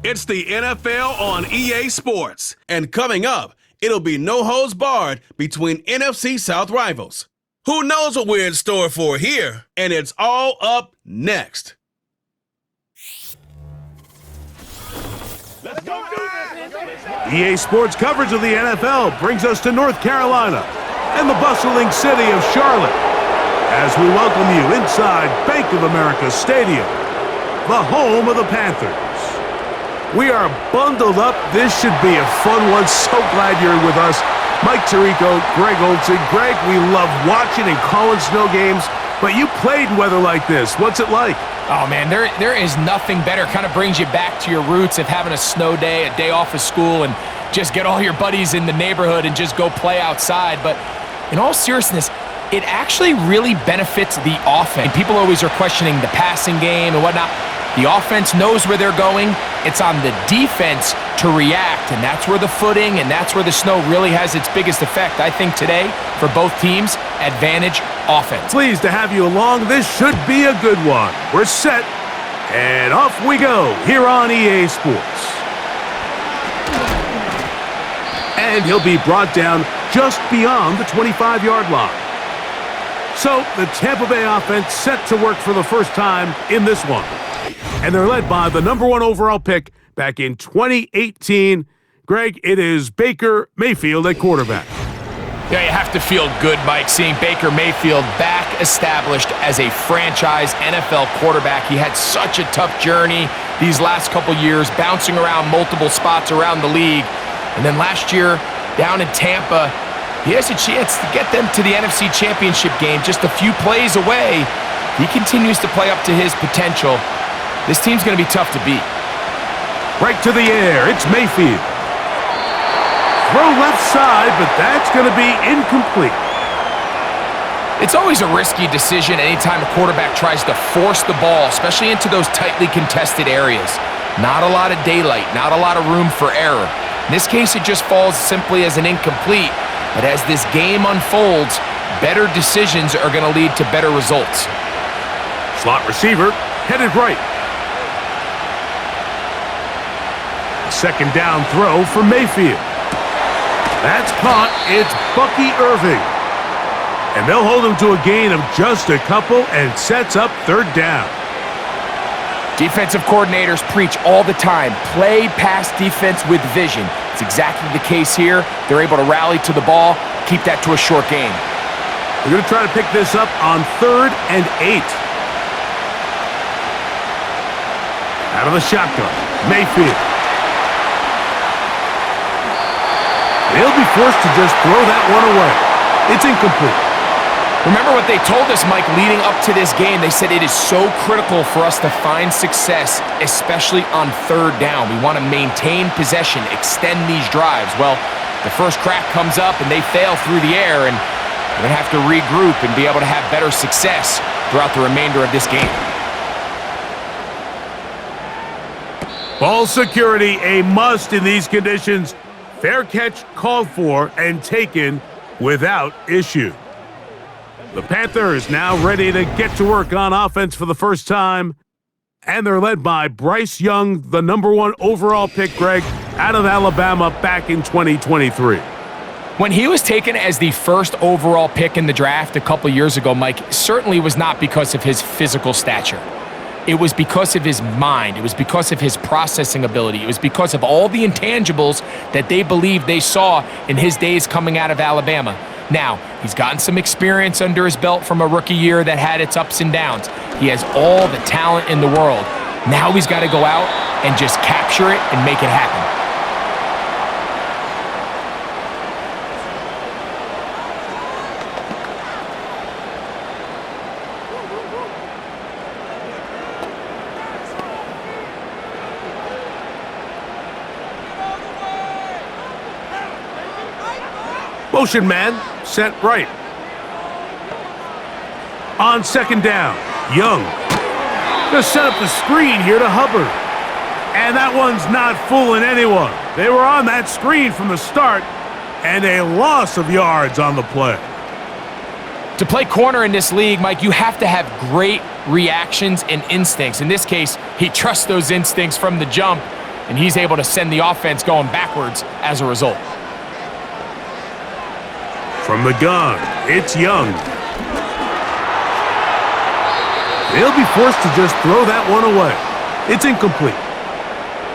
It's the NFL on EA Sports. And coming up, it'll be no holds barred between NFC South rivals. Who knows what we're in store for here? And it's all up next. Let's go EA Sports coverage of the NFL brings us to North Carolina and the bustling city of Charlotte as we welcome you inside Bank of America Stadium, the home of the Panthers. We are bundled up. This should be a fun one. So glad you're with us. Mike Tirico, Greg Olson. Greg, we love watching and calling snow games, but you played in weather like this. What's it like? Oh, man, there is nothing better. Kind of brings you back to your roots of having a snow day, a day off of school, and just get all your buddies in the neighborhood and just go play outside. But in all seriousness, it actually really benefits the offense. People always are questioning the passing game and whatnot. The offense knows where they're going. It's on the defense to react, and that's where the footing and that's where the snow really has its biggest effect. I think today, for both teams, advantage offense. Pleased to have you along. This should be a good one. We're set, and off we go here on EA Sports. And he'll be brought down just beyond the 25-yard line. So the Tampa Bay offense set to work for the first time in this one. And they're led by the number 1 overall pick back in 2018. Greg, it is Baker Mayfield at quarterback. Yeah, you have to feel good, Mike, seeing Baker Mayfield back established as a franchise NFL quarterback. He had such a tough journey these last couple years, bouncing around multiple spots around the league. And then last year, down in Tampa, he has a chance to get them to the NFC Championship game just a few plays away. He continues to play up to his potential. This team's going to be tough to beat. Right to the air, it's Mayfield. Throw left side, but that's going to be incomplete. It's always a risky decision anytime a quarterback tries to force the ball, especially into those tightly contested areas. Not a lot of daylight, not a lot of room for error. In this case, it just falls simply as an incomplete. But as this game unfolds, better decisions are going to lead to better results. Slot receiver, headed right. Second down throw for Mayfield. That's caught. It's Bucky Irving. And they'll hold him to a gain of just a couple and sets up third down. Defensive coordinators preach all the time, play pass defense with vision. It's exactly the case here. They're able to rally to the ball, keep that to a short game. They're going to try to pick this up on 3rd and 8. Out of the shotgun, Mayfield. He'll be forced to just throw that one away. It's incomplete. Remember what they told us, Mike, leading up to this game. They said it is so critical for us to find success, especially on 3rd down. We want to maintain possession, extend these drives. Well, the first crack comes up and they fail through the air, and we're going to have to regroup and be able to have better success throughout the remainder of this game. Ball security, a must in these conditions. Fair catch called for and taken without issue. The Panthers now ready to get to work on offense for the first time. And they're led by Bryce Young, the number 1 overall pick, Greg, out of Alabama back in 2023. When he was taken as the first overall pick in the draft a couple years ago, Mike, it certainly was not because of his physical stature. It was because of his mind. It was because of his processing ability. It was because of all the intangibles that they believed they saw in his days coming out of Alabama. Now, he's gotten some experience under his belt from a rookie year that had its ups and downs. He has all the talent in the world. Now he's got to go out and just capture it and make it happen. Motion man, set right. On 2nd down, Young. Gonna set up the screen here to Hubbard. And that one's not fooling anyone. They were on that screen from the start, and a loss of yards on the play. To play corner in this league, Mike, you have to have great reactions and instincts. In this case, he trusts those instincts from the jump, and he's able to send the offense going backwards as a result. From the gun, it's Young. They'll be forced to just throw that one away. It's incomplete.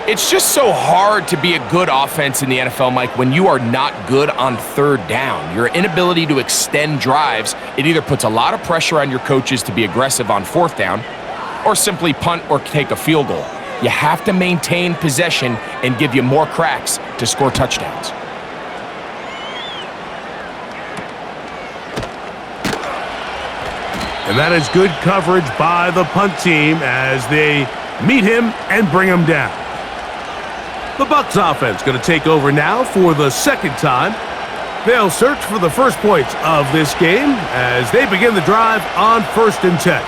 It's just so hard to be a good offense in the NFL, Mike, when you are not good on third down. Your inability to extend drives, it either puts a lot of pressure on your coaches to be aggressive on fourth down or simply punt or take a field goal. You have to maintain possession and give you more cracks to score touchdowns. And that is good coverage by the punt team as they meet him and bring him down. The BUCS offense going to take over now for the second time. They'll search for the first points of this game as they begin the drive on 1st and 10.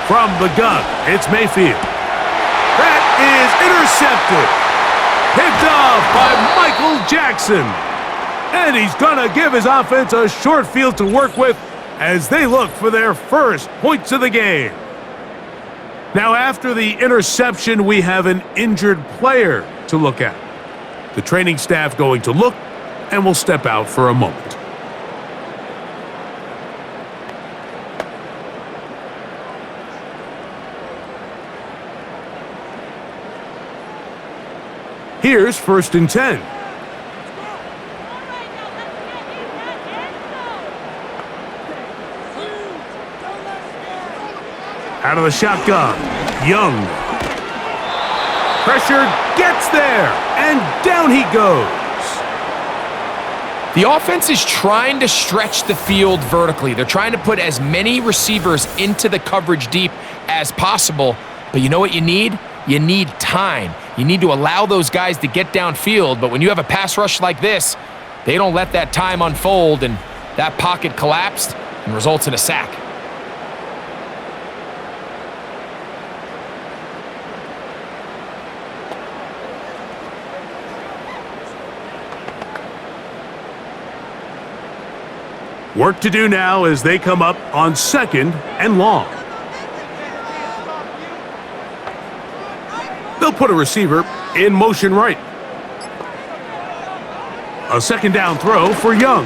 From the gun, it's Mayfield. That is intercepted. Picked off by Michael Jackson. And he's going to give his offense a short field to work with as they look for their first points of the game. Now, after the interception, we have an injured player to look at. The training staff going to look and will step out for a moment. Here's 1st and 10. Out of the shotgun, Young. Pressure gets there, and down he goes. The offense is trying to stretch the field vertically. They're trying to put as many receivers into the coverage deep as possible, but you know what you need? You need time. You need to allow those guys to get downfield, but when you have a pass rush like this, they don't let that time unfold, and that pocket collapsed and results in a sack. Work to do now as they come up on 2nd and long. They'll put a receiver in motion right. A 2nd down throw for Young.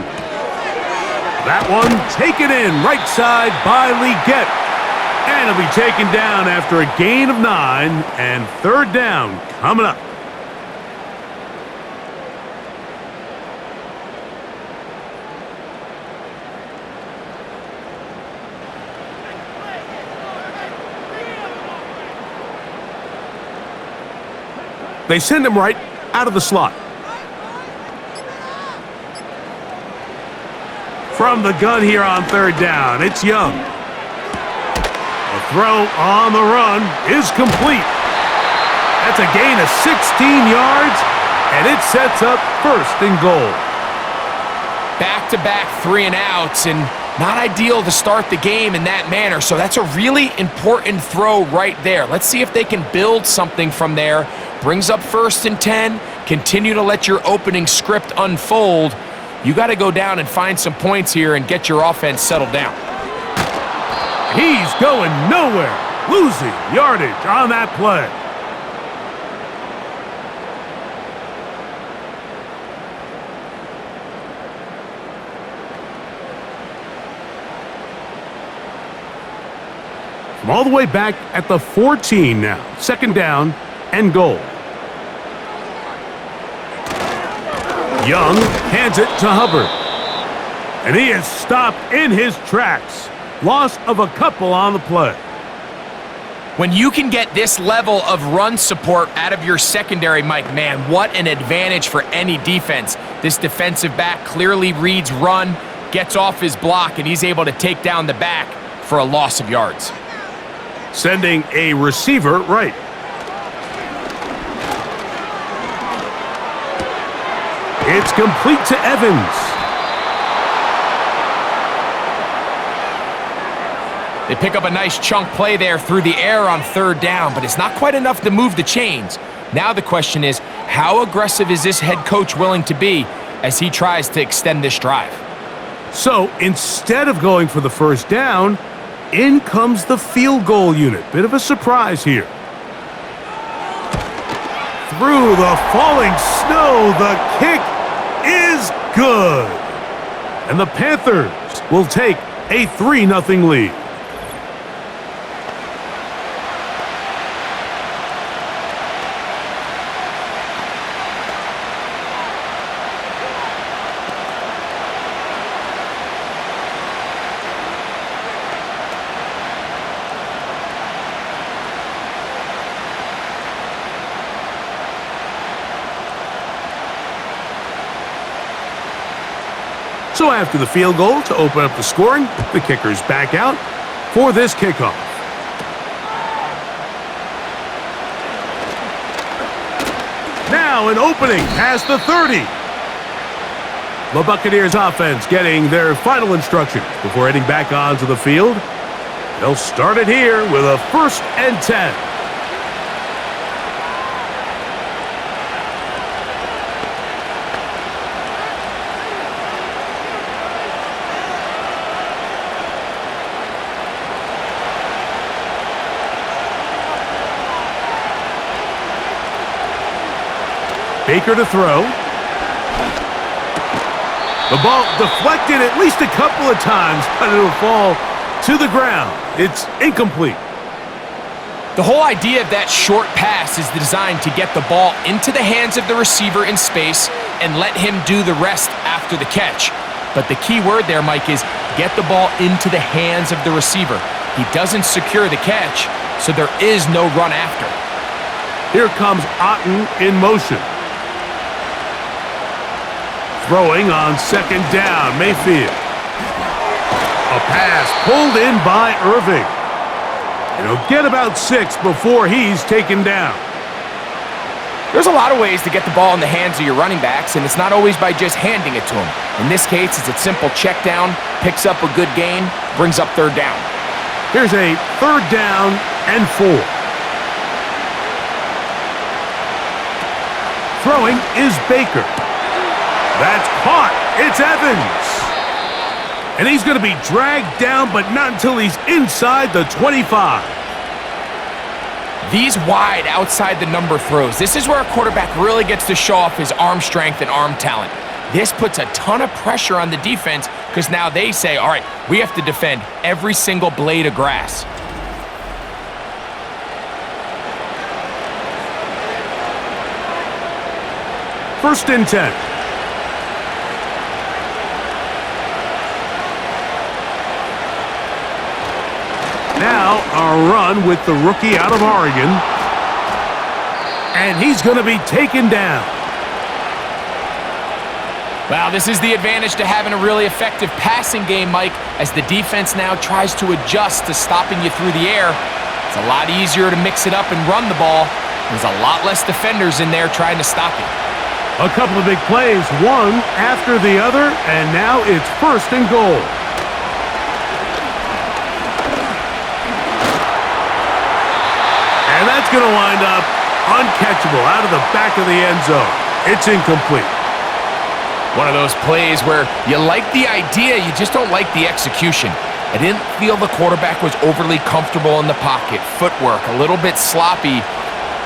That one taken in right side by Leggett. And it'll be taken down after a gain of 9 and 3rd down coming up. They send him right out of the slot. From the gun here on 3rd down, it's Young. The throw on the run is complete. That's a gain of 16 yards, and it sets up 1st and goal. Back-to-back 3-and-outs, and not ideal to start the game in that manner, so that's a really important throw right there. Let's see if they can build something from there. Brings up 1st and 10. Continue to let your opening script unfold. You got to go down and find some points here and get your offense settled down. He's going nowhere. Losing yardage on that play. From all the way back at the 14 now. 2nd down and goal. Young hands it to Hubbard. And he is stopped in his tracks. Loss of a couple on the play. When you can get this level of run support out of your secondary, Mike, man, what an advantage for any defense. This defensive back clearly reads run, gets off his block, and he's able to take down the back for a loss of yards. Sending a receiver right. It's complete to Evans. They pick up a nice chunk play there through the air on third down, but it's not quite enough to move the chains. Now the question is, how aggressive is this head coach willing to be as he tries to extend this drive? So instead of going for the first down, in comes the field goal unit. Bit of a surprise here. Through the falling snow, the kick is good. And the Panthers will take a 3-0 lead. So after the field goal to open up the scoring, the kicker's back out for this kickoff. Now an opening past the 30. The Buccaneers offense getting their final instructions before heading back onto the field. They'll start it here with a 1st and 10. Baker to throw. The ball deflected at least a couple of times, but it'll fall to the ground. It's incomplete. The whole idea of that short pass is designed to get the ball into the hands of the receiver in space and let him do the rest after the catch. But the key word there, Mike, is get the ball into the hands of the receiver. He doesn't secure the catch, so there is no run after. Here comes Otten in motion. Throwing on 2nd down, Mayfield. A pass pulled in by Irving. And he'll get about 6 before he's taken down. There's a lot of ways to get the ball in the hands of your running backs, and it's not always by just handing it to them. In this case, it's a simple check down, picks up a good gain, brings up 3rd down. Here's a 3rd down and 4. Throwing is Baker. That's caught. It's Evans. And he's going to be dragged down, but not until he's inside the 25. These wide outside the number throws, this is where a quarterback really gets to show off his arm strength and arm talent. This puts a ton of pressure on the defense because now they say, all right, we have to defend every single blade of grass. First and 10. Now a run with the rookie out of Oregon. And he's going to be taken down. Well, this is the advantage to having a really effective passing game, Mike, as the defense now tries to adjust to stopping you through the air. It's a lot easier to mix it up and run the ball. There's a lot less defenders in there trying to stop it. A couple of big plays, one after the other, and now it's 1st and goal. And that's going to wind up uncatchable out of the back of the end zone. It's incomplete. One of those plays where you like the idea, you just don't like the execution. I didn't feel the quarterback was overly comfortable in the pocket. Footwork, a little bit sloppy.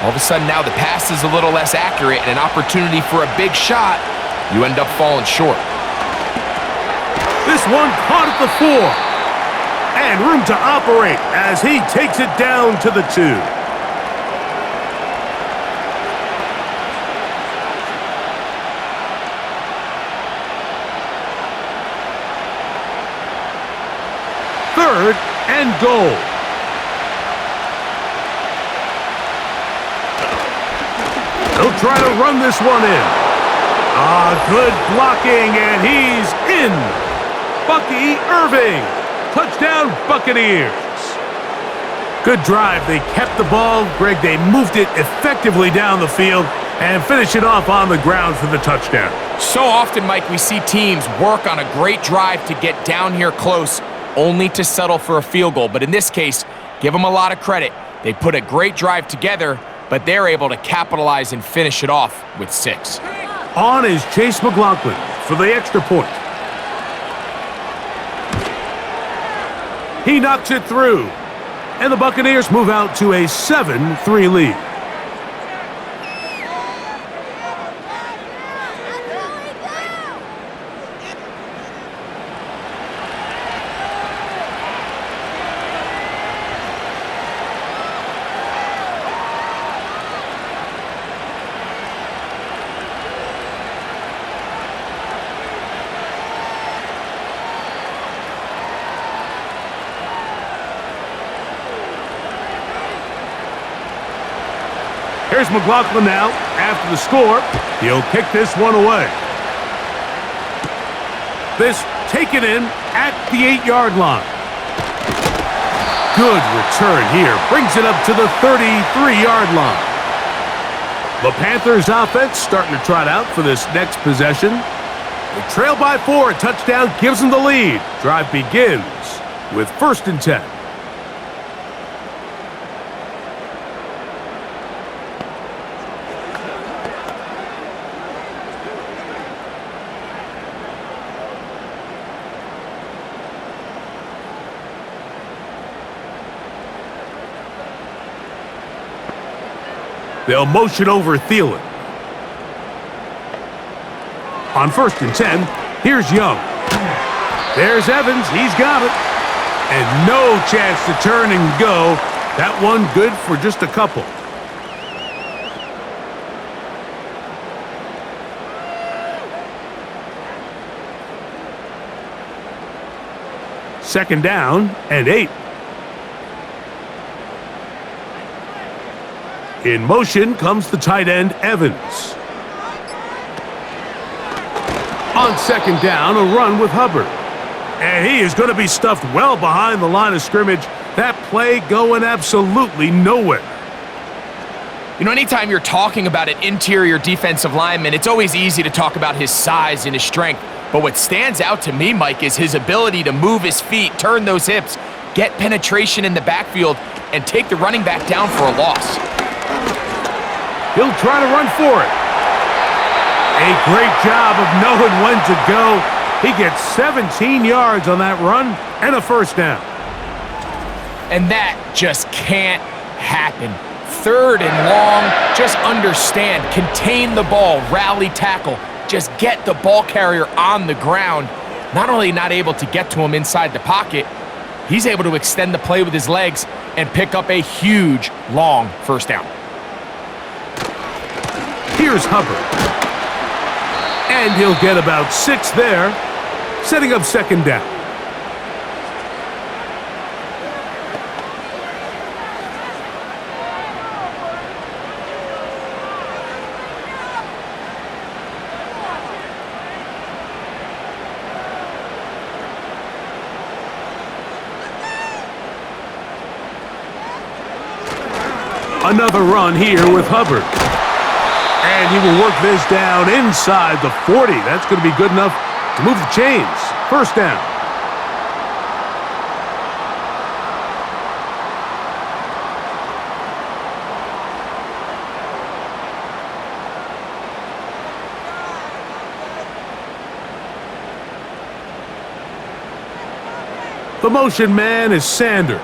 All of a sudden now the pass is a little less accurate and an opportunity for a big shot. You end up falling short. This one caught at the 4. And room to operate as he takes it down to the 2. Third and goal. He'll try to run this one in. Good blocking, and he's in. Bucky Irving. Touchdown, Buccaneers. Good drive. They kept the ball. Greg, they moved it effectively down the field and finish it off on the ground for the touchdown. So often, Mike, we see teams work on a great drive to get down here close, only to settle for a field goal. But in this case, give them a lot of credit. They put a great drive together, but they're able to capitalize and finish it off with 6. On is Chase McLaughlin for the extra point. He knocks it through, and the Buccaneers move out to a 7-3 lead. Here's McLaughlin now. After the score, he'll kick this one away. This taken in at the 8-yard line. Good return here. Brings it up to the 33-yard line. The Panthers offense starting to trot out for this next possession. They trail by 4. A touchdown gives them the lead. Drive begins with 1st and 10. They'll motion over Thielen. On 1st and 10, here's Young. There's Evans. He's got it. And no chance to turn and go. That one good for just a couple. Second down and 8. In motion comes the tight end, Evans. On 2nd down, a run with Hubbard. And he is going to be stuffed well behind the line of scrimmage. That play going absolutely nowhere. You know, anytime you're talking about an interior defensive lineman, it's always easy to talk about his size and his strength. But what stands out to me, Mike, is his ability to move his feet, turn those hips, get penetration in the backfield, and take the running back down for a loss. He'll try to run for it. A great job of knowing when to go. He gets 17 yards on that run and a 1st down. And that just can't happen. 3rd and long, just understand, contain the ball, rally tackle, just get the ball carrier on the ground. Not only not able to get to him inside the pocket, he's able to extend the play with his legs and pick up a huge, long 1st down. Here's Hubbard. And he'll get about 6 there, setting up 2nd down. Another run here with Hubbard. And he will work this down inside the 40. That's going to be good enough to move the chains. 1st down. The motion man is Sanders.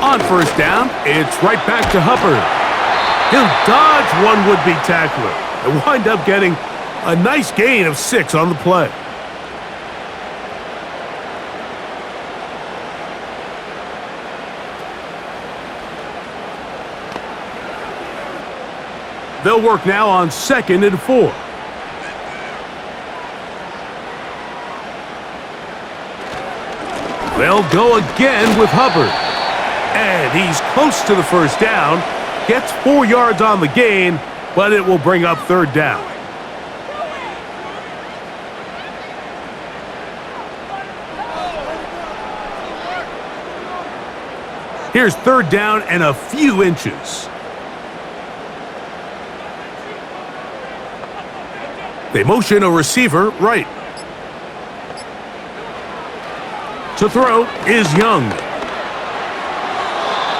On 1st down, it's right back to Hubbard. He'll dodge one would-be tackler and wind up getting a nice gain of 6 on the play. They'll work now on 2nd and 4. They'll go again with Hubbard. And he's close to the 1st down. Gets 4 yards on the gain, but it will bring up 3rd down. Here's 3rd down and a few inches. They motion a receiver right. To throw is Young.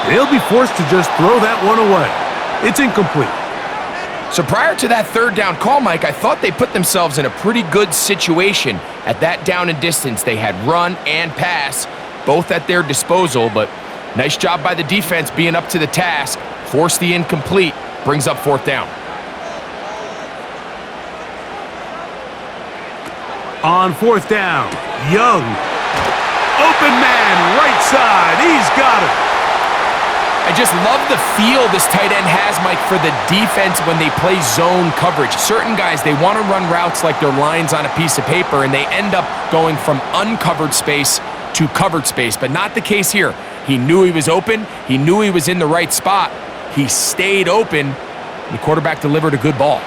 They'll be forced to just throw that one away. It's incomplete. So prior to that third down call, Mike, I thought they put themselves in a pretty good situation. At that down and distance, they had run and pass, both at their disposal, but nice job by the defense being up to the task. Force the incomplete, brings up fourth down. On fourth down, Young. Open man, right side. He's got it. I just love the feel this tight end has, Mike, for the defense when they play zone coverage. Certain guys, they want to run routes like they're lines on a piece of paper, and they end up going from uncovered space to covered space, but not the case here. He knew he was open. He knew he was in the right spot. He stayed open. The quarterback delivered a good ball.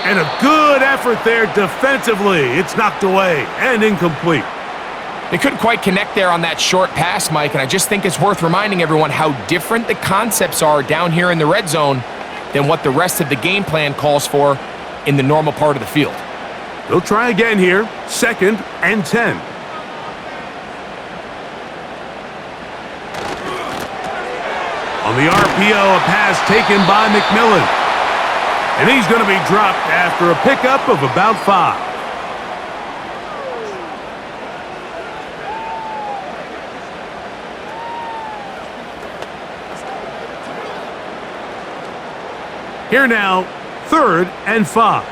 And a good effort there defensively. It's knocked away and incomplete. They couldn't quite connect there on that short pass, Mike, and I just think it's worth reminding everyone how different the concepts are down here in the red zone than what the rest of the game plan calls for in the normal part of the field. They'll try again here, 2nd and 10. On the RPO, a pass taken by McMillan. And he's going to be dropped after a pickup of about 5. Here now, 3rd and 5.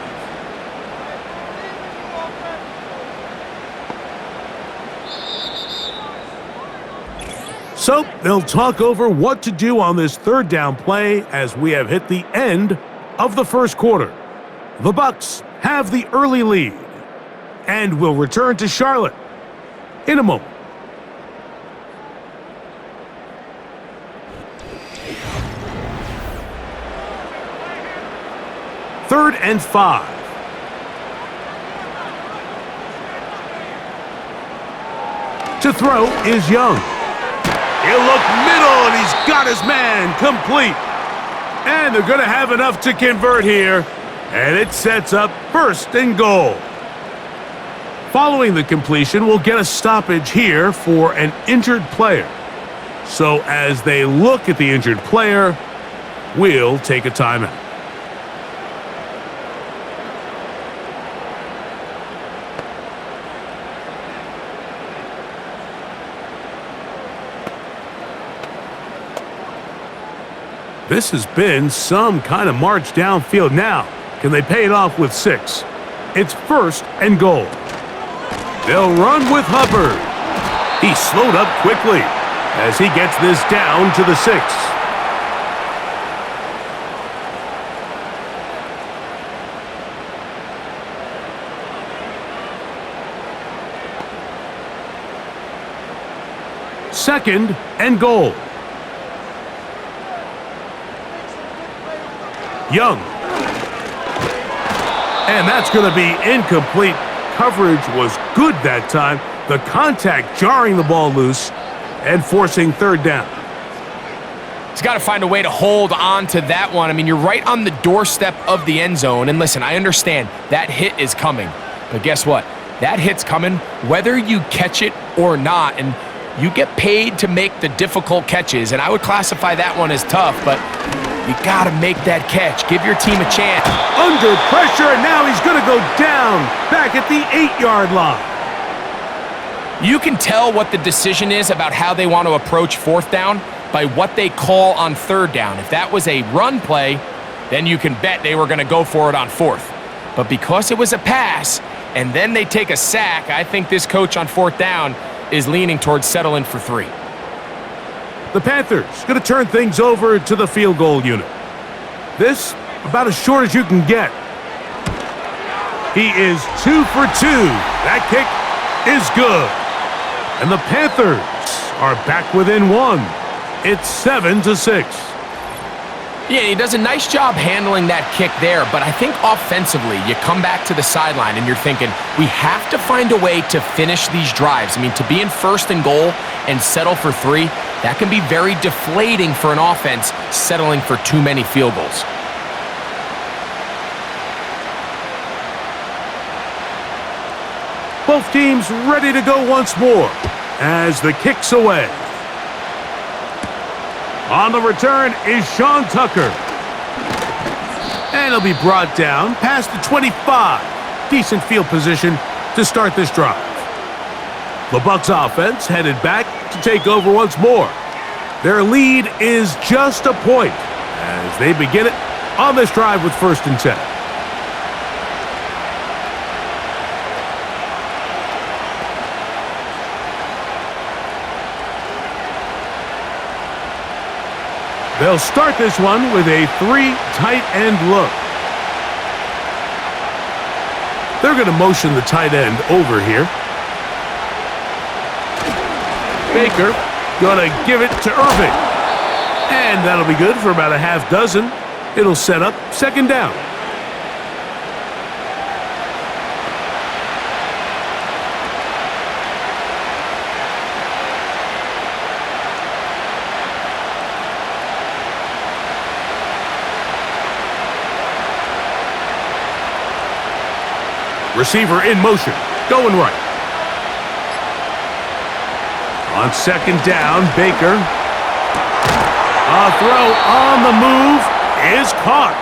So they'll talk over what to do on this third down play as we have hit the end of the first quarter. The Bucs have the early lead and will return to Charlotte in a moment. Third and 5. To throw is Young. He'll look middle, and he's got his man complete. And they're going to have enough to convert here, and it sets up 1st and goal. Following the completion, we'll get a stoppage here for an injured player. So as they look at the injured player, we'll take a timeout. This has been some kind of march downfield. Now, can they pay it off with 6? It's 1st and goal. They'll run with Hubbard. He slowed up quickly as he gets this down to the 6. Second and goal. Young. And that's going to be incomplete. Coverage was good that time. The contact jarring the ball loose and forcing 3rd down. He's got to find a way to hold on to that one. I mean, you're right on the doorstep of the end zone. And listen, I understand that hit is coming. But guess what? That hit's coming whether you catch it or not. And you get paid to make the difficult catches. And I would classify that one as tough, but you got to make that catch. Give your team a chance. Under pressure, and now he's going to go down back at the 8-yard line. You can tell what the decision is about how they want to approach 4th down by what they call on 3rd down. If that was a run play, then you can bet they were going to go for it on 4th. But because it was a pass, and then they take a sack, I think this coach on 4th down is leaning towards settling for 3. The Panthers going to turn things over to the field goal unit. This about as short as you can get. He is 2 for 2. That kick is good. And the Panthers are back within 1. It's 7-6. Yeah, he does a nice job handling that kick there, but I think offensively, you come back to the sideline and you're thinking, we have to find a way to finish these drives. I mean, to be in 1st and goal and settle for 3, that can be very deflating for an offense settling for too many field goals. Both teams ready to go once more as the kick's away. On the return is Sean Tucker. And he'll be brought down past the 25. Decent field position to start this drive. The Bucs offense headed back to take over once more. Their lead is just a point as they begin it on this drive with 1st and 10. They'll start this one with a 3 tight end look. They're going to motion the tight end over here. Baker going to give it to Irving. And that'll be good for about a half dozen. It'll set up 2nd down. Receiver in motion, going right. On 2nd down, Baker. A throw on the move is caught.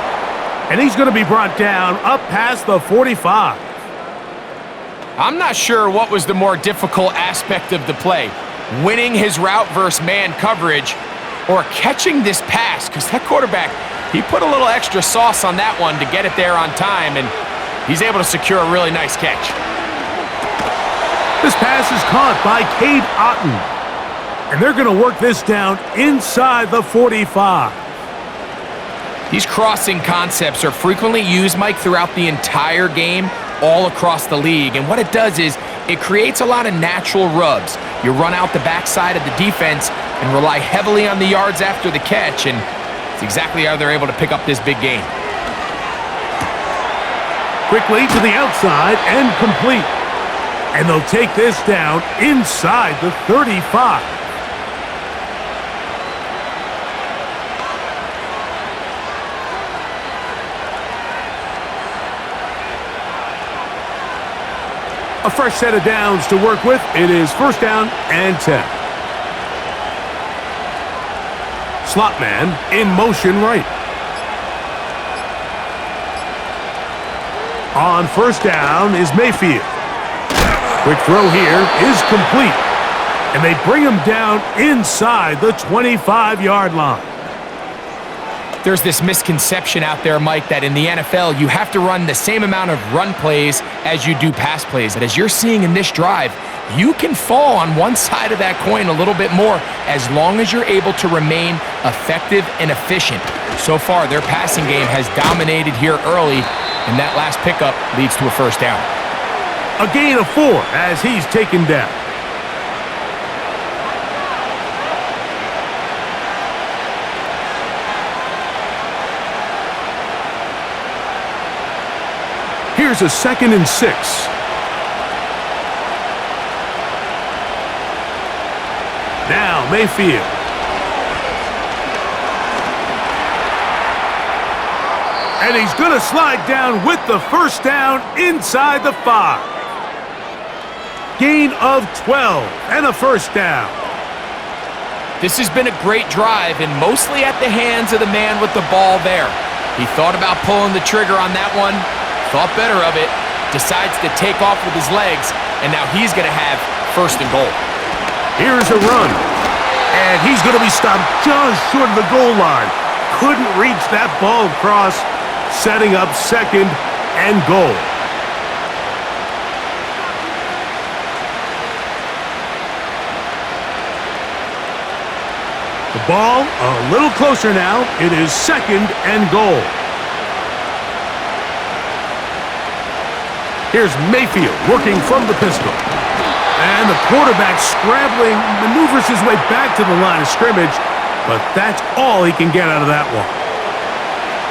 And he's going to be brought down up past the 45. I'm not sure what was the more difficult aspect of the play, winning his route versus man coverage or catching this pass, because that quarterback, he put a little extra sauce on that one to get it there on time, and he's able to secure a really nice catch. This pass is caught by Cade Otton. And they're going to work this down inside the 45. These crossing concepts are frequently used, Mike, throughout the entire game, all across the league. And what it does is it creates a lot of natural rubs. You run out the backside of the defense and rely heavily on the yards after the catch, and it's exactly how they're able to pick up this big gain. Quickly to the outside and complete. And they'll take this down inside the 35. A fresh set of downs to work with. It is 1st down and 10. Slot man in motion right. On 1st down is Mayfield. Quick throw here is complete. And they bring him down inside the 25-yard line. There's this misconception out there, Mike, that in the NFL, you have to run the same amount of run plays as you do pass plays. And as you're seeing in this drive, you can fall on one side of that coin a little bit more as long as you're able to remain effective and efficient. So far, their passing game has dominated here early, and that last pickup leads to a 1st down. A gain of 4 as he's taken down. Here's a 2nd and 6. Now Mayfield. And he's going to slide down with the 1st down inside the 5. Gain of 12 and a 1st down. This has been a great drive, and mostly at the hands of the man with the ball there. He thought about pulling the trigger on that one, thought better of it, decides to take off with his legs, and now he's going to have 1st and goal. Here's a run, and he's going to be stopped just short of the goal line. Couldn't reach that ball across, setting up 2nd and goal. The ball a little closer now. It is 2nd and goal. Here's Mayfield working from the pistol. And the quarterback scrambling, maneuvers his way back to the line of scrimmage, but that's all he can get out of that one.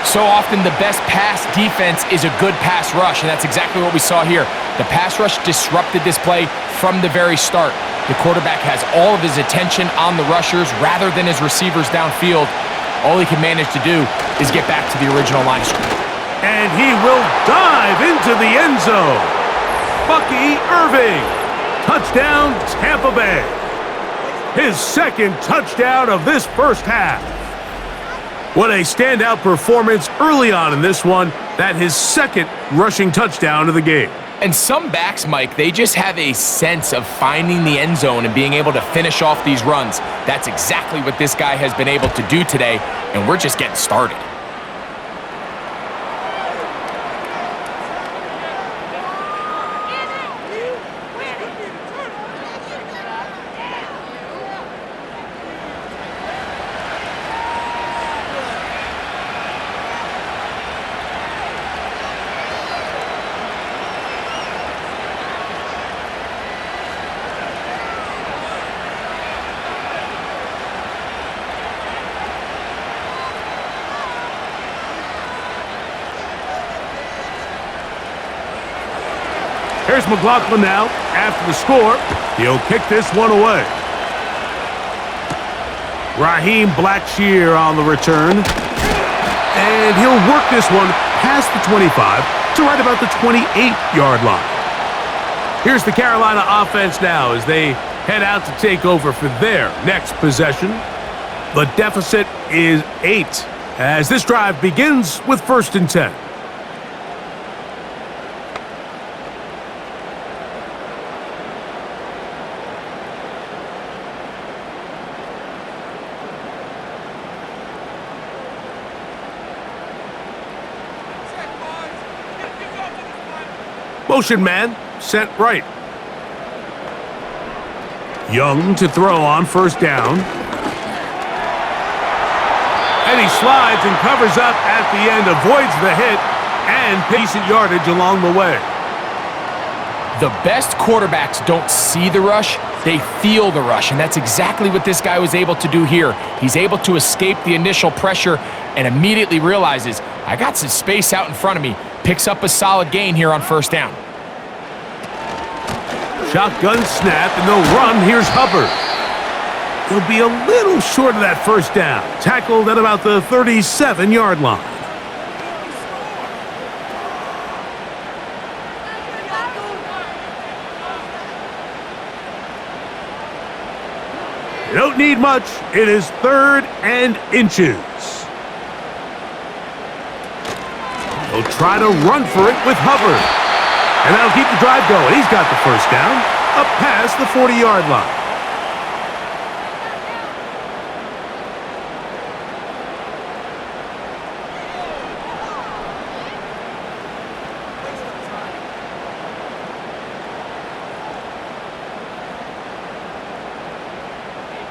So often the best pass defense is a good pass rush, and that's exactly what we saw here. The pass rush disrupted this play from the very start. The quarterback has all of his attention on the rushers rather than his receivers downfield. All he can manage to do is get back to the original line of scrimmage. And he will dive into the end zone. Bucky Irving. Touchdown, Tampa Bay. His second touchdown of this first half. What a standout performance early on in this one. That his second rushing touchdown of the game. And some backs, Mike, they just have a sense of finding the end zone and being able to finish off these runs. That's exactly what this guy has been able to do today, and we're just getting started. Here's McLaughlin now. After the score, he'll kick this one away. Raheem Blackshear on the return. And he'll work this one past the 25 to right about the 28-yard line. Here's the Carolina offense now as they head out to take over for their next possession. The deficit is 8 as this drive begins with 1st and 10. Motion man, sent right. Young to throw on 1st down. And he slides and covers up at the end, avoids the hit, and decent yardage along the way. The best quarterbacks don't see the rush, they feel the rush, and that's exactly what this guy was able to do here. He's able to escape the initial pressure and immediately realizes, I got some space out in front of me. Picks up a solid gain here on 1st down. Shotgun snap, and they'll run. Here's Hubbard. He'll be a little short of that 1st down. Tackled at about the 37-yard line. You don't need much. It is 3rd and inches. He'll try to run for it with Hubbard. And that'll keep the drive going. He's got the 1st down, up past the 40-yard line.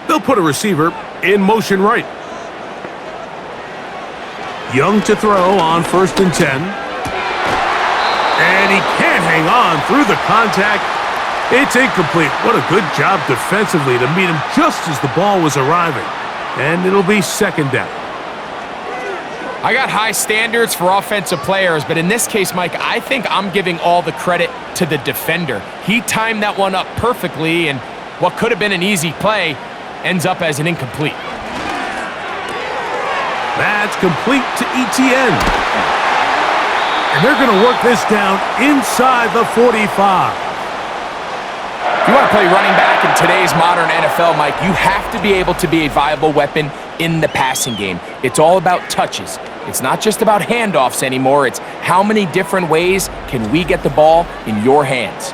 They'll put a receiver in motion right. Young to throw on 1st and 10. And he can't hang on through the contact. It's incomplete. What a good job defensively to meet him just as the ball was arriving. And it'll be 2nd down. I got high standards for offensive players, but in this case, Mike, I think I'm giving all the credit to the defender. He timed that one up perfectly, and what could have been an easy play ends up as an incomplete. That's complete to ETN. And they're going to work this down inside the 45. If you want to play running back in today's modern NFL, Mike, you have to be able to be a viable weapon in the passing game. It's all about touches. It's not just about handoffs anymore. It's how many different ways can we get the ball in your hands.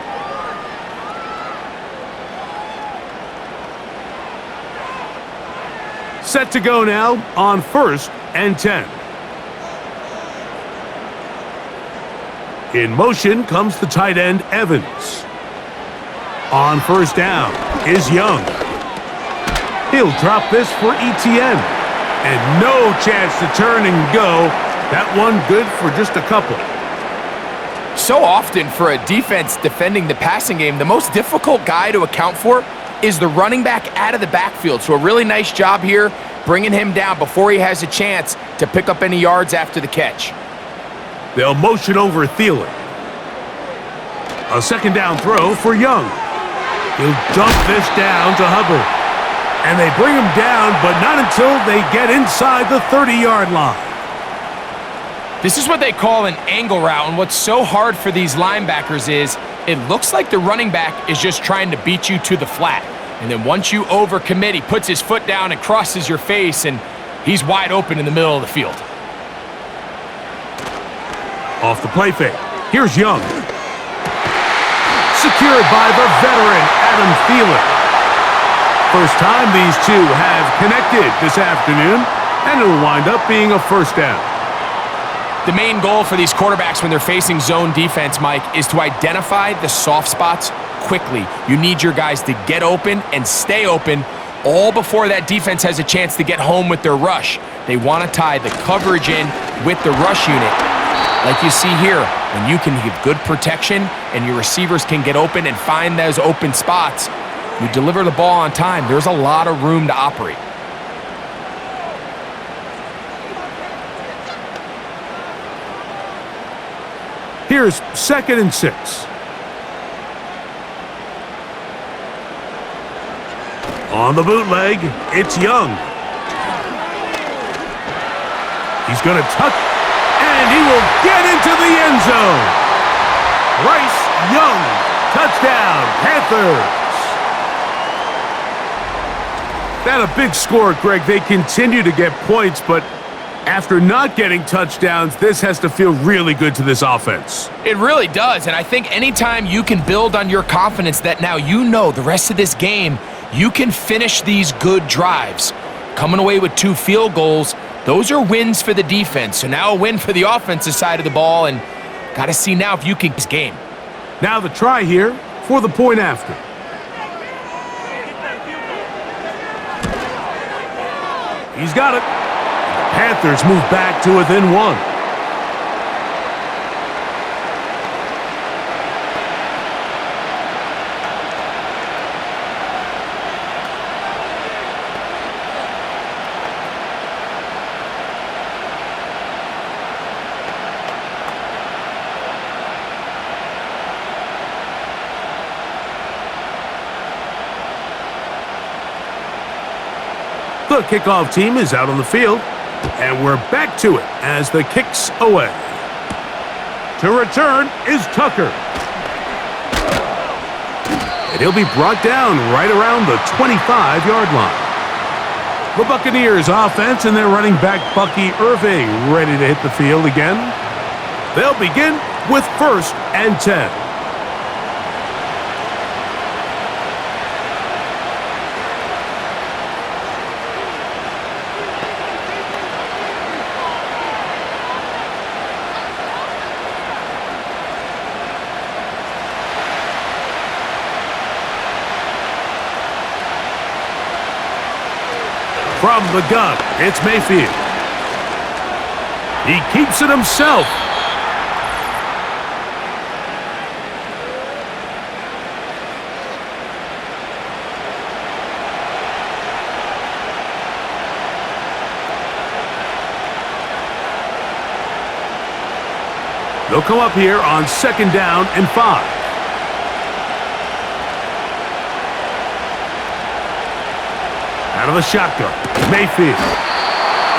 Set to go now on 1st and 10. In motion comes the tight end, Evans. On 1st down is Young. He'll drop this for ETN. And no chance to turn and go. That one good for just a couple. So often for a defense defending the passing game, the most difficult guy to account for is the running back out of the backfield. So a really nice job here bringing him down before he has a chance to pick up any yards after the catch. They'll motion over Thielen. A 2nd down throw for Young. He'll dump this down to Hubbard. And they bring him down, but not until they get inside the 30-yard line. This is what they call an angle route, and what's so hard for these linebackers is It looks like the running back is just trying to beat you to the flat. And then once you overcommit, he puts his foot down and crosses your face, and he's wide open in the middle of the field. Off the play fake. Here's Young. Secured by the veteran, Adam Thielen. First time these two have connected this afternoon, and it'll wind up being a first down. The main goal for these quarterbacks when they're facing zone defense, Mike, is to identify the soft spots quickly. You need your guys to get open and stay open all before that defense has a chance to get home with their rush. They want to tie the coverage in with the rush unit. Like you see here, when you can give good protection and your receivers can get open and find those open spots, you deliver the ball on time. There's a lot of room to operate. Here's 2nd and 6. On the bootleg, it's Young. He's going to tuck, and he will get into the end zone. Bryce Young, touchdown, Panthers. That a big score, Greg. They continue to get points, but after not getting touchdowns, this has to feel really good to this offense. It really does, and I think anytime you can build on your confidence that now you know the rest of this game, you can finish these good drives. Coming away with 2 field goals, those are wins for the defense. So now a win for the offensive side of the ball, and got to see now if you can this game. Now the try here for the point after. He's got it. Panthers move back to within 1. The kickoff team is out on the field. And we're back to it as the kick's away. To return is Tucker. And he'll be brought down right around the 25-yard line. The Buccaneers offense and their running back Bucky Irving ready to hit the field again. They'll begin with 1st and 10. From the gun, it's Mayfield. He keeps it himself. They'll come up here on 2nd down and 5. Out of the shotgun, Mayfield.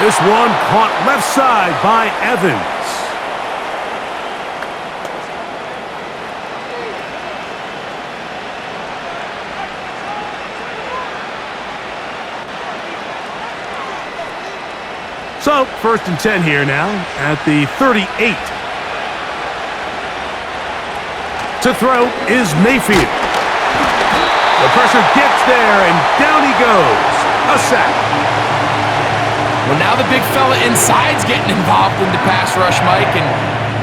This one caught left side by Evans. So, 1st and 10 here now at the 38. To throw is Mayfield. The pressure gets there, and down he goes. A sack. Well, now the big fella inside's getting involved in the pass rush, Mike, and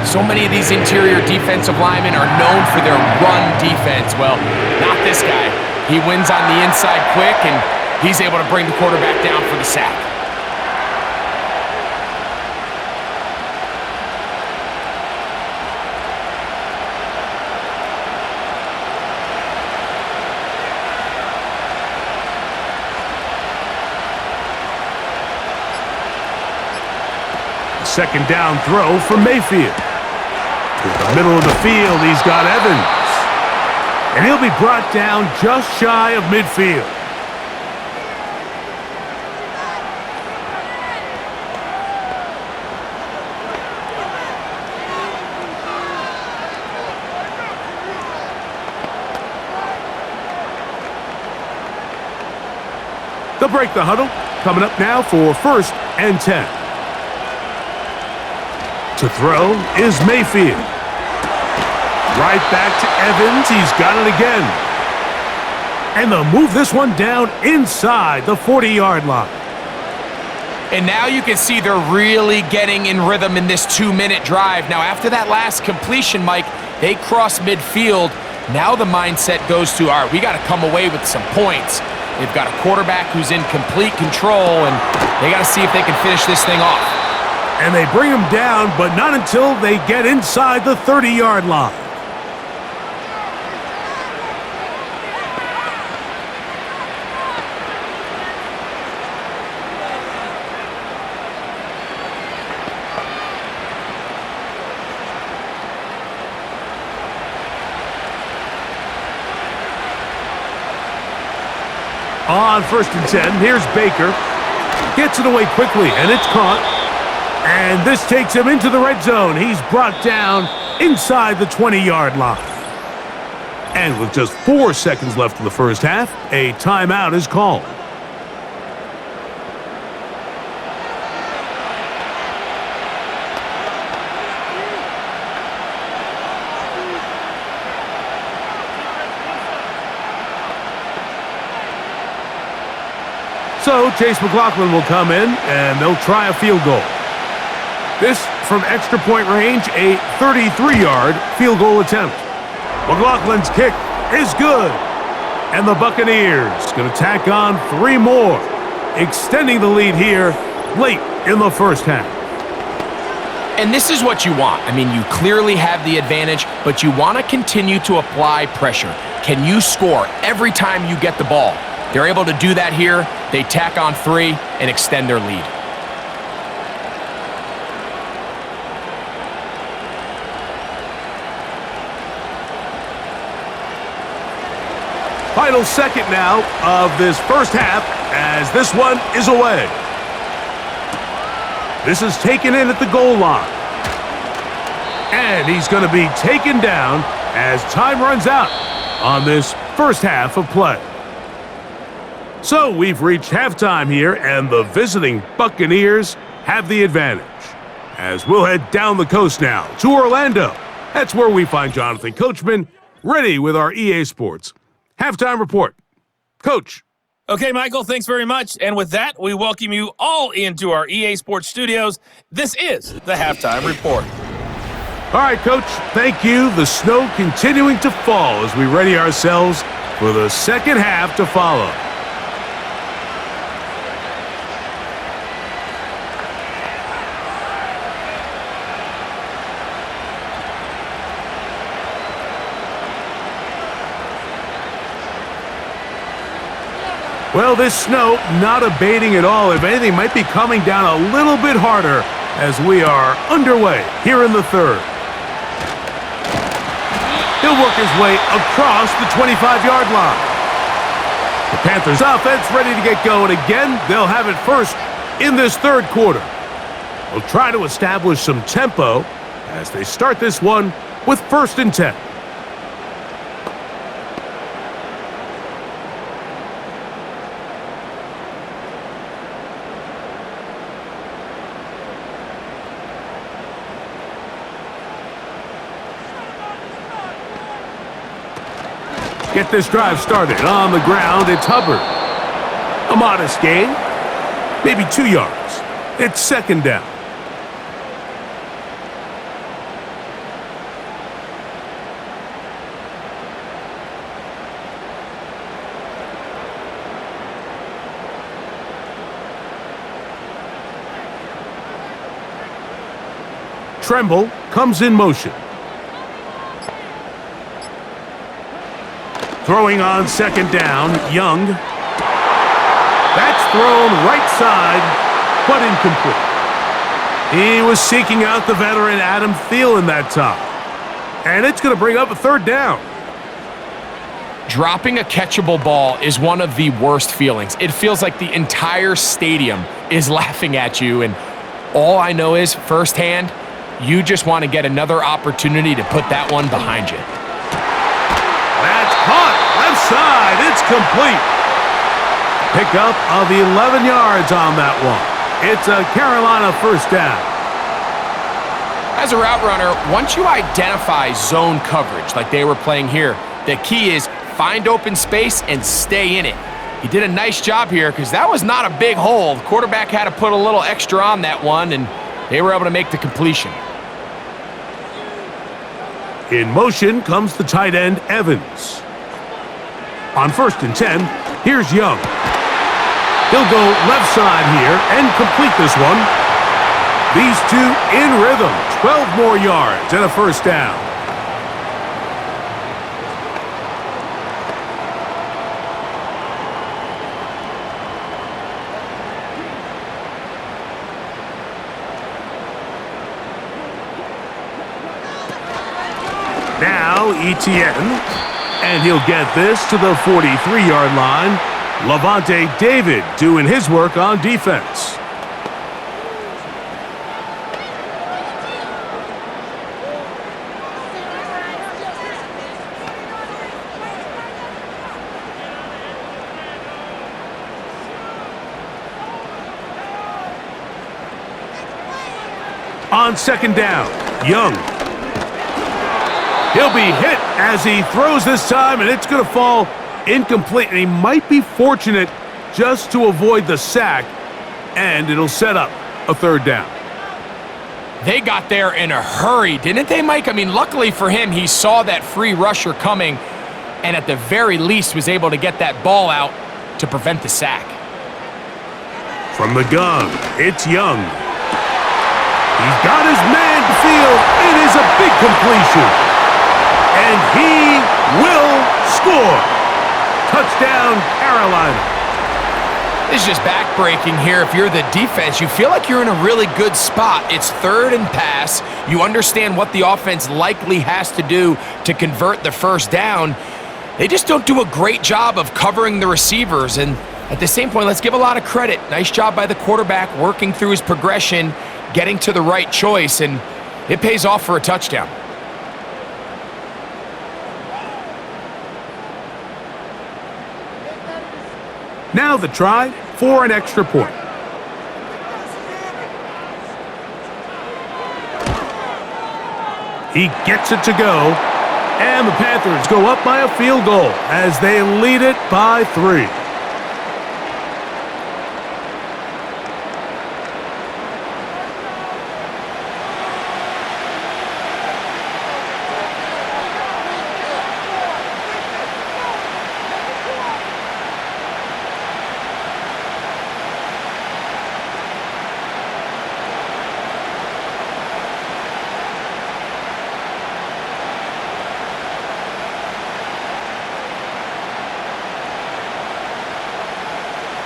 so many of these interior defensive linemen are known for their run defense. Well, not this guy. He wins on the inside quick, and he's able to bring the quarterback down for the sack. Second down throw for Mayfield. To the middle of the field, he's got Evans. And he'll be brought down just shy of midfield. They'll break the huddle. Coming up now for 1st and 10. To throw is Mayfield. Right back to Evans. He's got it again. And they'll move this one down inside the 40-yard line. And now you can see they're really getting in rhythm in this 2-minute drive. Now, after that last completion, Mike, they cross midfield. Now the mindset goes to, all right, we got to come away with some points. They've got a quarterback who's in complete control, and they got to see if they can finish this thing off. And they bring him down, but not until they get inside the 30-yard line. On 1st and 10, here's Baker. Gets it away quickly, and it's caught. And this takes him into the red zone. He's brought down inside the 20-yard line. And with just 4 seconds left in the first half, a timeout is called. So Chase McLaughlin will come in, and they'll try a field goal. This from extra point range, a 33-yard field goal attempt. McLaughlin's kick is good. And the Buccaneers going to tack on 3 more, extending the lead here late in the first half. And this is what you want. I mean, you clearly have the advantage, but you want to continue to apply pressure. Can you score every time you get the ball? They're able to do that here. They tack on 3 and extend their lead. Final second now of this first half as this one is away. This is taken in at the goal line. And he's going to be taken down as time runs out on this first half of play. So we've reached halftime here, and the visiting Buccaneers have the advantage. As we'll head down the coast now to Orlando. That's where we find Jonathan Coachman ready with our EA Sports halftime report. Coach. Okay, Michael, thanks very much. And with that, we welcome you all into our EA Sports studios. This is the halftime report. All right, Coach, thank you. The snow continuing to fall as we ready ourselves for the second half to follow. Well, this snow not abating at all. If anything, might be coming down a little bit harder as we are underway here in the third. He'll work his way across the 25-yard line. The Panthers offense ready to get going again. They'll have it first in this third quarter. They'll try to establish some tempo as they start this one with 1st and 10. Get this drive started on the ground. It's Hubbard. A modest gain, maybe 2 yards. It's 2nd down. Tremble comes in motion. Throwing on 2nd down, Young. That's thrown right side, but incomplete. He was seeking out the veteran Adam Thielen that time. And it's going to bring up a 3rd down. Dropping a catchable ball is one of the worst feelings. It feels like the entire stadium is laughing at you, and all I know is, firsthand, you just want to get another opportunity to put that one behind you. That's caught. Left side. It's complete. Pickup of 11 yards on that one. It's a Carolina first down. As a route runner, once you identify zone coverage like they were playing here, the key is find open space and stay in it. He did a nice job here because that was not a big hole. The quarterback had to put a little extra on that one, and they were able to make the completion. In motion comes the tight end, Evans. On 1st and 10, here's Young. He'll go left side here and complete this one. These two in rhythm, 12 more yards and a first down. Now Etienne, and he'll get this to the 43-yard line. Levante David doing his work on defense. On 2nd down, Young. He'll be hit as he throws this time, and it's going to fall incomplete. And he might be fortunate just to avoid the sack, and it'll set up a 3rd down. They got there in a hurry, didn't they, Mike? I mean, luckily for him, he saw that free rusher coming, and at the very least was able to get that ball out to prevent the sack. From the gun, it's Young. He's got his man to field. It is a big completion. And he will score. Touchdown, Carolina. This is just backbreaking here. If you're the defense, you feel like you're in a really good spot. It's 3rd and pass. You understand what the offense likely has to do to convert the first down. They just don't do a great job of covering the receivers. And at the same point, let's give a lot of credit. Nice job by the quarterback working through his progression, getting to the right choice, and it pays off for a touchdown. Now the try for an extra point. He gets it to go, and the Panthers go up by a field goal as they lead it by 3.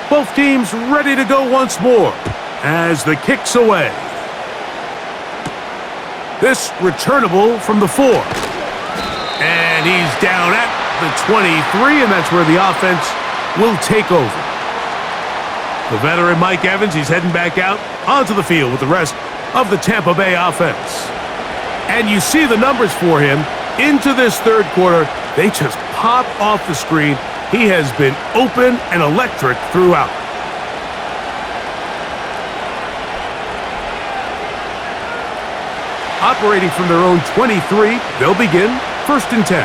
Both teams ready to go once more as the kick's away. This returnable from the 4. And he's down at the 23, and that's where the offense will take over. The veteran Mike Evans, he's heading back out onto the field with the rest of the Tampa Bay offense. And you see the numbers for him into this 3rd quarter. They just pop off the screen. He has been open and electric throughout. Operating from their own 23, they'll begin 1st and 10.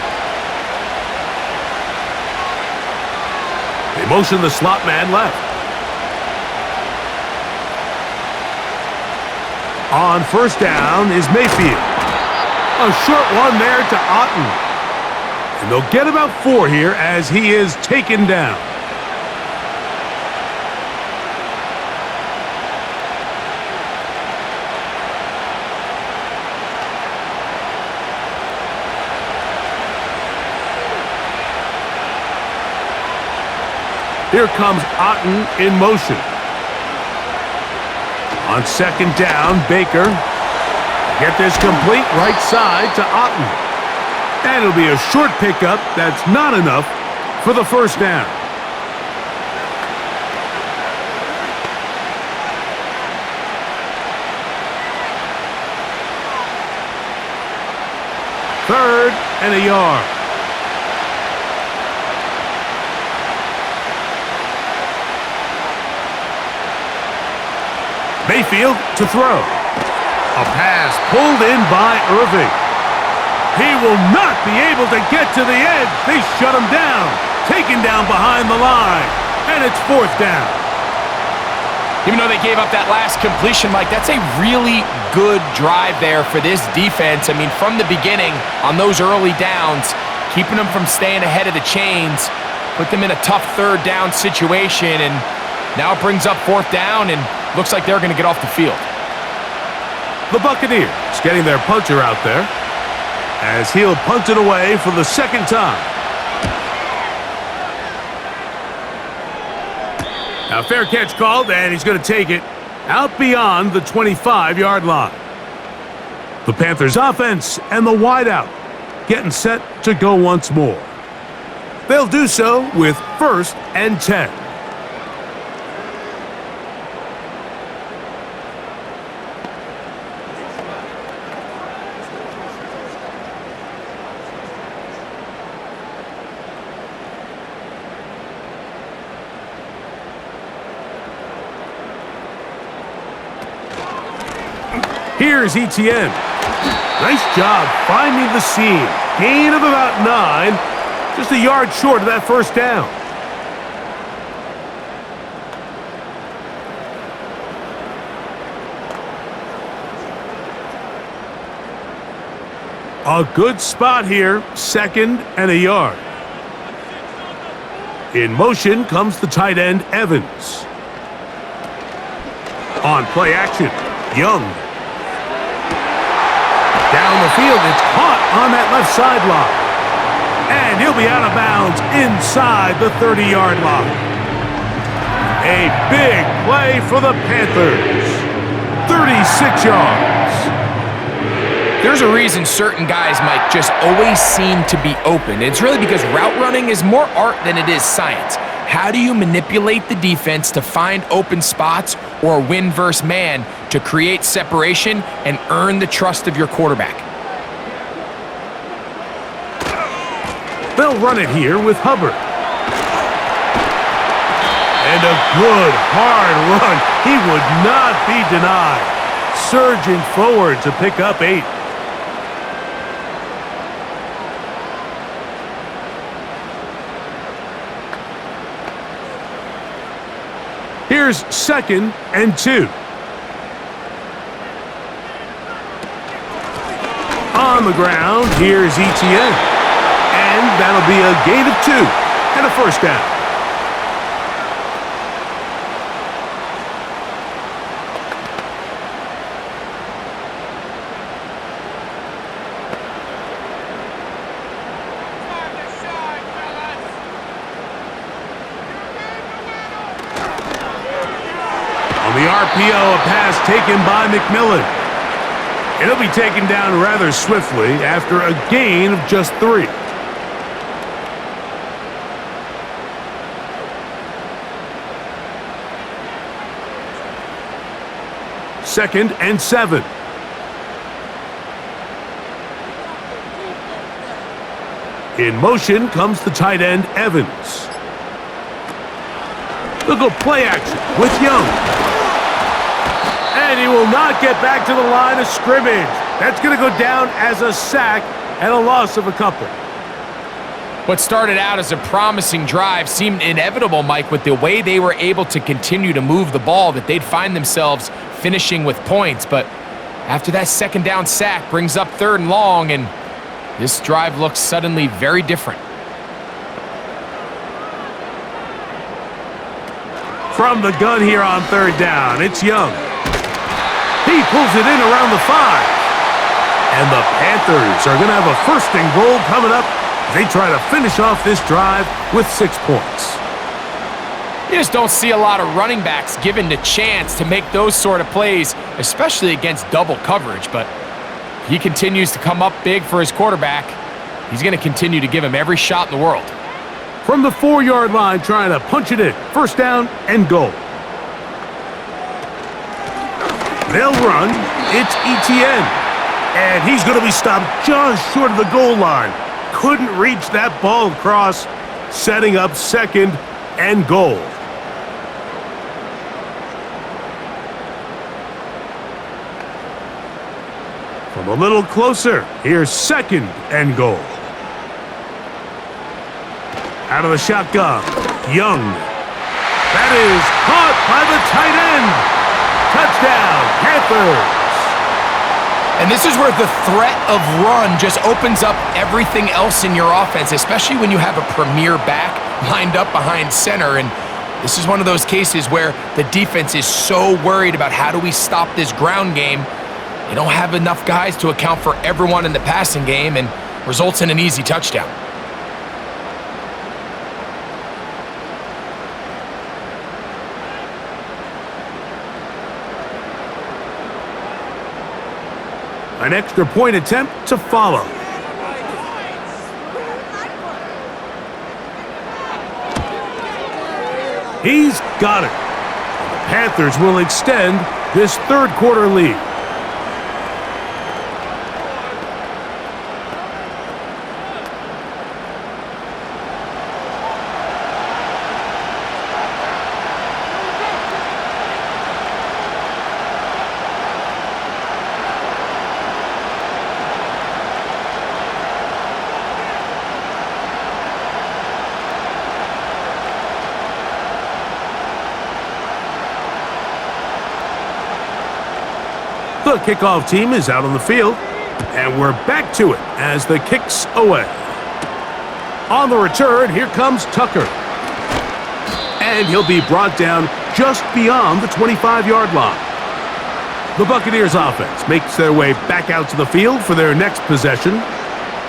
They motion the slot man left. On 1st down is Mayfield. A short one there to Otten. And they'll get about 4 here as he is taken down. Here comes Otten in motion. On 2nd down, Baker. Get this complete right side to Otten. And it'll be a short pickup that's not enough for the first down. Third and a yard. Mayfield to throw. A pass pulled in by Irving. He will not be able to get to the edge. They shut him down. Taken down behind the line. And it's 4th down. Even though they gave up that last completion, Mike, that's a really good drive there for this defense. I mean, from the beginning, on those early downs, keeping them from staying ahead of the chains, put them in a tough 3rd down situation, and now it brings up 4th down, and looks like they're going to get off the field. The Buccaneers getting their punter out there as he'll punt it away for the 2nd time. Now, fair catch called, and he's going to take it out beyond the 25-yard line. The Panthers offense and the wideout getting set to go once more. They'll do so with 1st and 10. Here's Etienne. Nice job finding the seam. Gain of about 9. Just a yard short of that 1st down. A good spot here. 2nd and a yard. In motion comes the tight end, Evans. On play action, Young. Down the field, it's caught on that left sideline. And he'll be out of bounds inside the 30-yard line. A big play for the Panthers. 36 yards. There's a reason certain guys, Mike, just always seem to be open. It's really because route running is more art than it is science. How do you manipulate the defense to find open spots or win versus man to create separation and earn the trust of your quarterback? They'll run it here with Hubbard. And a good, hard run. He would not be denied. Surging forward to pick up 8. Here's 2nd and 2. On the ground, here's Etienne. And that'll be a gain of 2 and a 1st down. On the RPO, a pass taken by McMillan. It'll be taken down rather swiftly after a gain of just 3. Second and 7. In motion comes the tight end, Evans. They'll go play action with Young. And he will not get back to the line of scrimmage. That's going to go down as a sack and a loss of a couple. What started out as a promising drive seemed inevitable, Mike, with the way they were able to continue to move the ball, that they'd find themselves finishing with points. But after that 2nd down sack brings up 3rd and long, and this drive looks suddenly very different. From the gun here on 3rd down, it's Young. He pulls it in around the 5. And the Panthers are going to have a 1st and goal coming up. They try to finish off this drive with 6 points. You just don't see a lot of running backs given the chance to make those sort of plays, especially against double coverage. But he continues to come up big for his quarterback. He's going to continue to give him every shot in the world. From the 4-yard line, trying to punch it in. 1st down and goal. They'll run. It's Etienne. And he's going to be stopped just short of the goal line. Couldn't reach that ball across, setting up 2nd and goal. From a little closer, here's 2nd and goal. Out of the shotgun, Young. That is caught by the tight end. Touchdown, Panthers. And this is where the threat of run just opens up everything else in your offense, especially when you have a premier back lined up behind center. And this is one of those cases where the defense is so worried about how do we stop this ground game. They don't have enough guys to account for everyone in the passing game, and results in an easy touchdown. An extra point attempt to follow. He's got it. The Panthers will extend this third quarter lead. The kickoff team is out on the field, and we're back to it as the kick's away. On the return, here comes Tucker. And he'll be brought down just beyond the 25-yard line. The Buccaneers offense makes their way back out to the field for their next possession.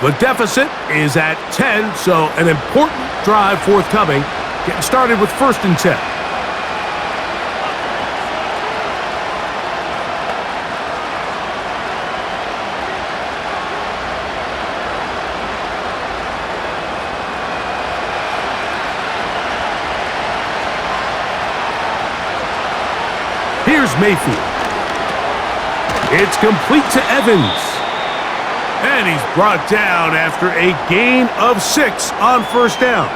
The deficit is at 10, so an important drive forthcoming, getting started with 1st and 10. Here's Mayfield. It's complete to Evans. And he's brought down after a gain of 6 on 1st down.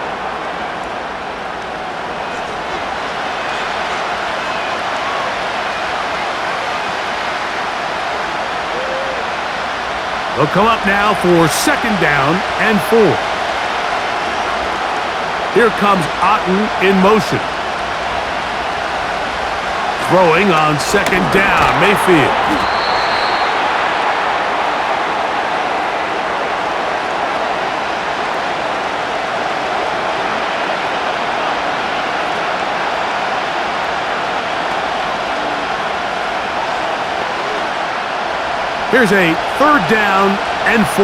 They'll come up now for 2nd down and 4. Here comes Otten in motion. Throwing on 2nd down, Mayfield. Here's a 3rd down and 4.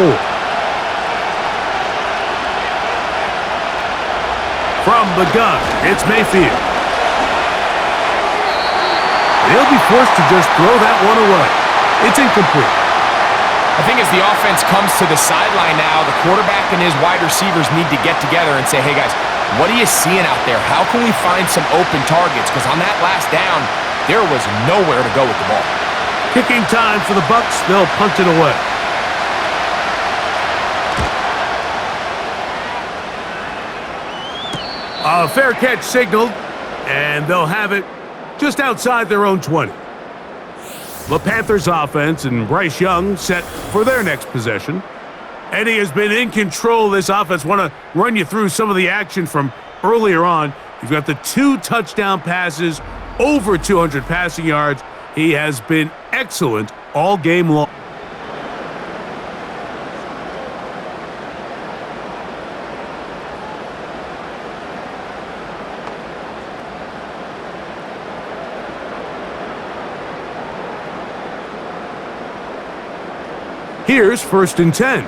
From the gun, it's Mayfield. They'll be forced to just throw that one away. It's incomplete. I think as the offense comes to the sideline now, the quarterback and his wide receivers need to get together and say, hey guys, what are you seeing out there? How can we find some open targets? Because on that last down, there was nowhere to go with the ball. Kicking time for the Bucs. They'll punt it away. A fair catch signaled, and they'll have it just outside their own 20. The Panthers offense and Bryce Young set for their next possession. Eddie has been in control of this offense. Want to run you through some of the action from earlier on. You've got the 2 touchdown passes, over 200 passing yards. He has been excellent all game long. Here's 1st and 10.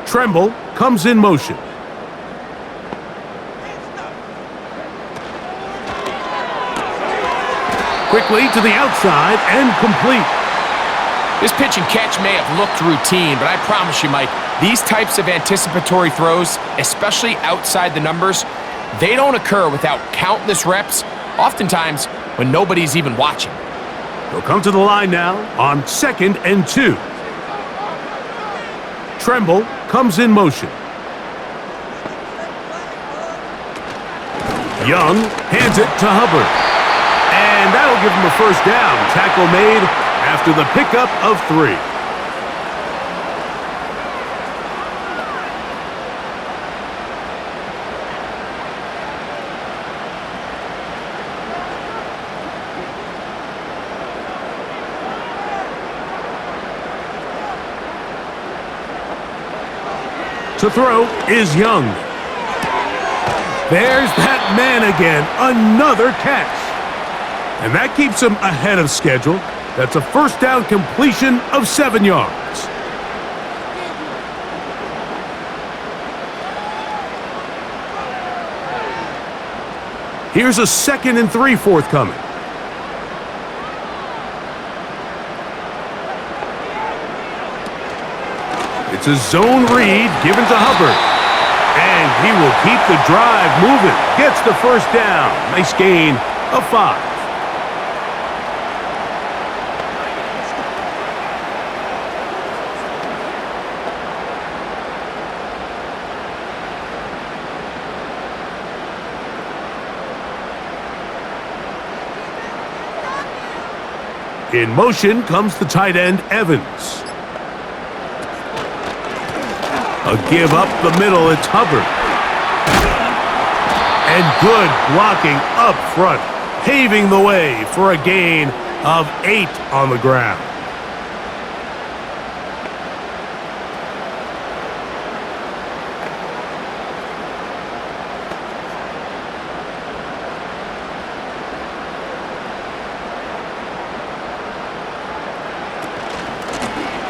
Tremble comes in motion. Quickly to the outside and complete. This pitch and catch may have looked routine, but I promise you, Mike, these types of anticipatory throws, especially outside the numbers, they don't occur without countless reps, oftentimes when nobody's even watching. He'll come to the line now on 2nd and 2. Tremble comes in motion. Young hands it to Hubbard. And that'll give him a 1st down. Tackle made after the pickup of 3. To throw is Young. There's that man again, another catch. And that keeps him ahead of schedule. That's a first down completion of 7 yards. Here's a 2nd and 3 forthcoming. It's a zone read given to Hubbard. And he will keep the drive moving. Gets the first down. Nice gain of 5. In motion comes the tight end, Evans. A give up the middle, it's Hubbard. And good blocking up front, paving the way for a gain of 8 on the ground.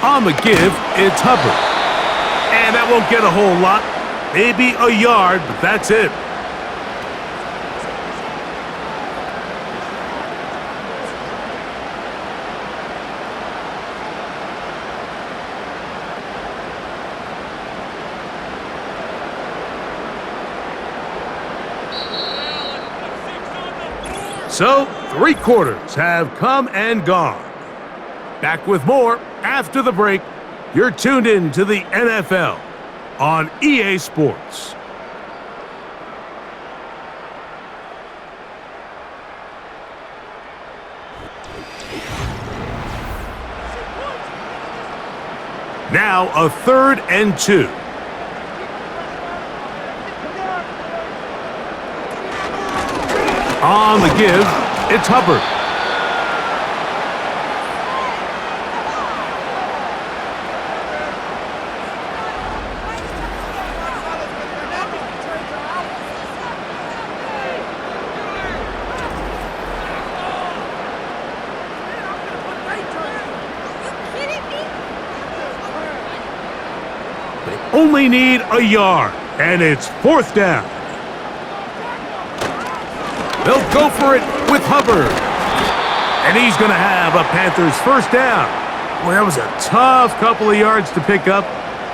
On the give, it's Hubbard. And that won't get a whole lot. Maybe a yard, but that's it. So, 3 quarters have come and gone. Back with more after the break. You're tuned in to the NFL on EA Sports. Now a 3rd and 2. On the give, it's Hubbard. Only need a yard, and it's 4th down. They'll go for it with Hubbard. And he's going to have a Panthers first down. Boy, that was a tough couple of yards to pick up,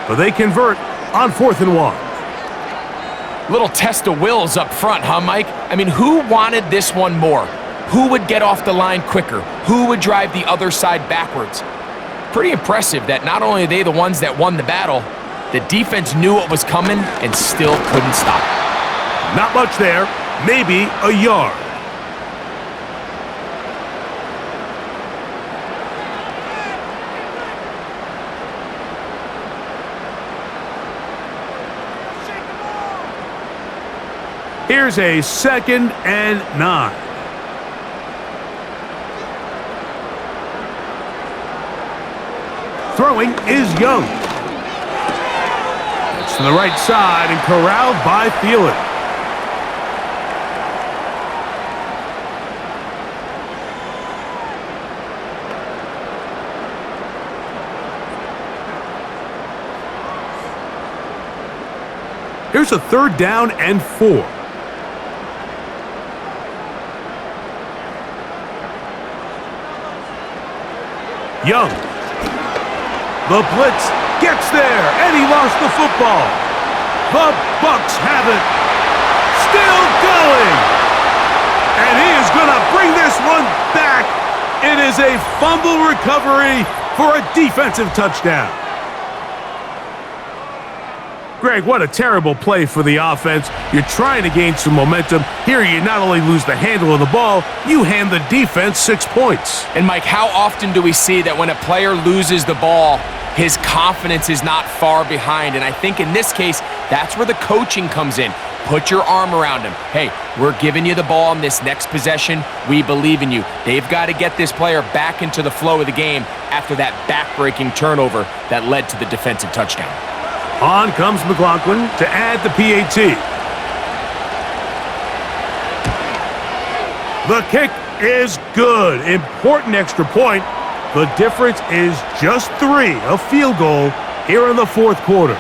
but they convert on 4th and 1. Little test of wills up front, huh, Mike? I mean, who wanted this one more? Who would get off the line quicker? Who would drive the other side backwards? Pretty impressive that not only are they the ones that won the battle, the defense knew what was coming and still couldn't stop it. Not much there. Maybe a yard. Here's a 2nd and 9. Throwing is Young. To the right side and corralled by Thielen. Here's a 3rd down and 4. Young. The blitz gets there, and he lost the football. The Bucs have it. Still going. And he is going to bring this one back. It is a fumble recovery for a defensive touchdown. Greg, what a terrible play for the offense. You're trying to gain some momentum. Here you not only lose the handle of the ball, you hand the defense 6 points. And Mike, how often do we see that when a player loses the ball, his confidence is not far behind? And I think in this case, that's where the coaching comes in. Put your arm around him. Hey, we're giving you the ball in this next possession. We believe in you. They've got to get this player back into the flow of the game after that back-breaking turnover that led to the defensive touchdown. On comes McLaughlin to add the PAT. The kick is good. Important extra point. The difference is just 3, a field goal here in the fourth quarter.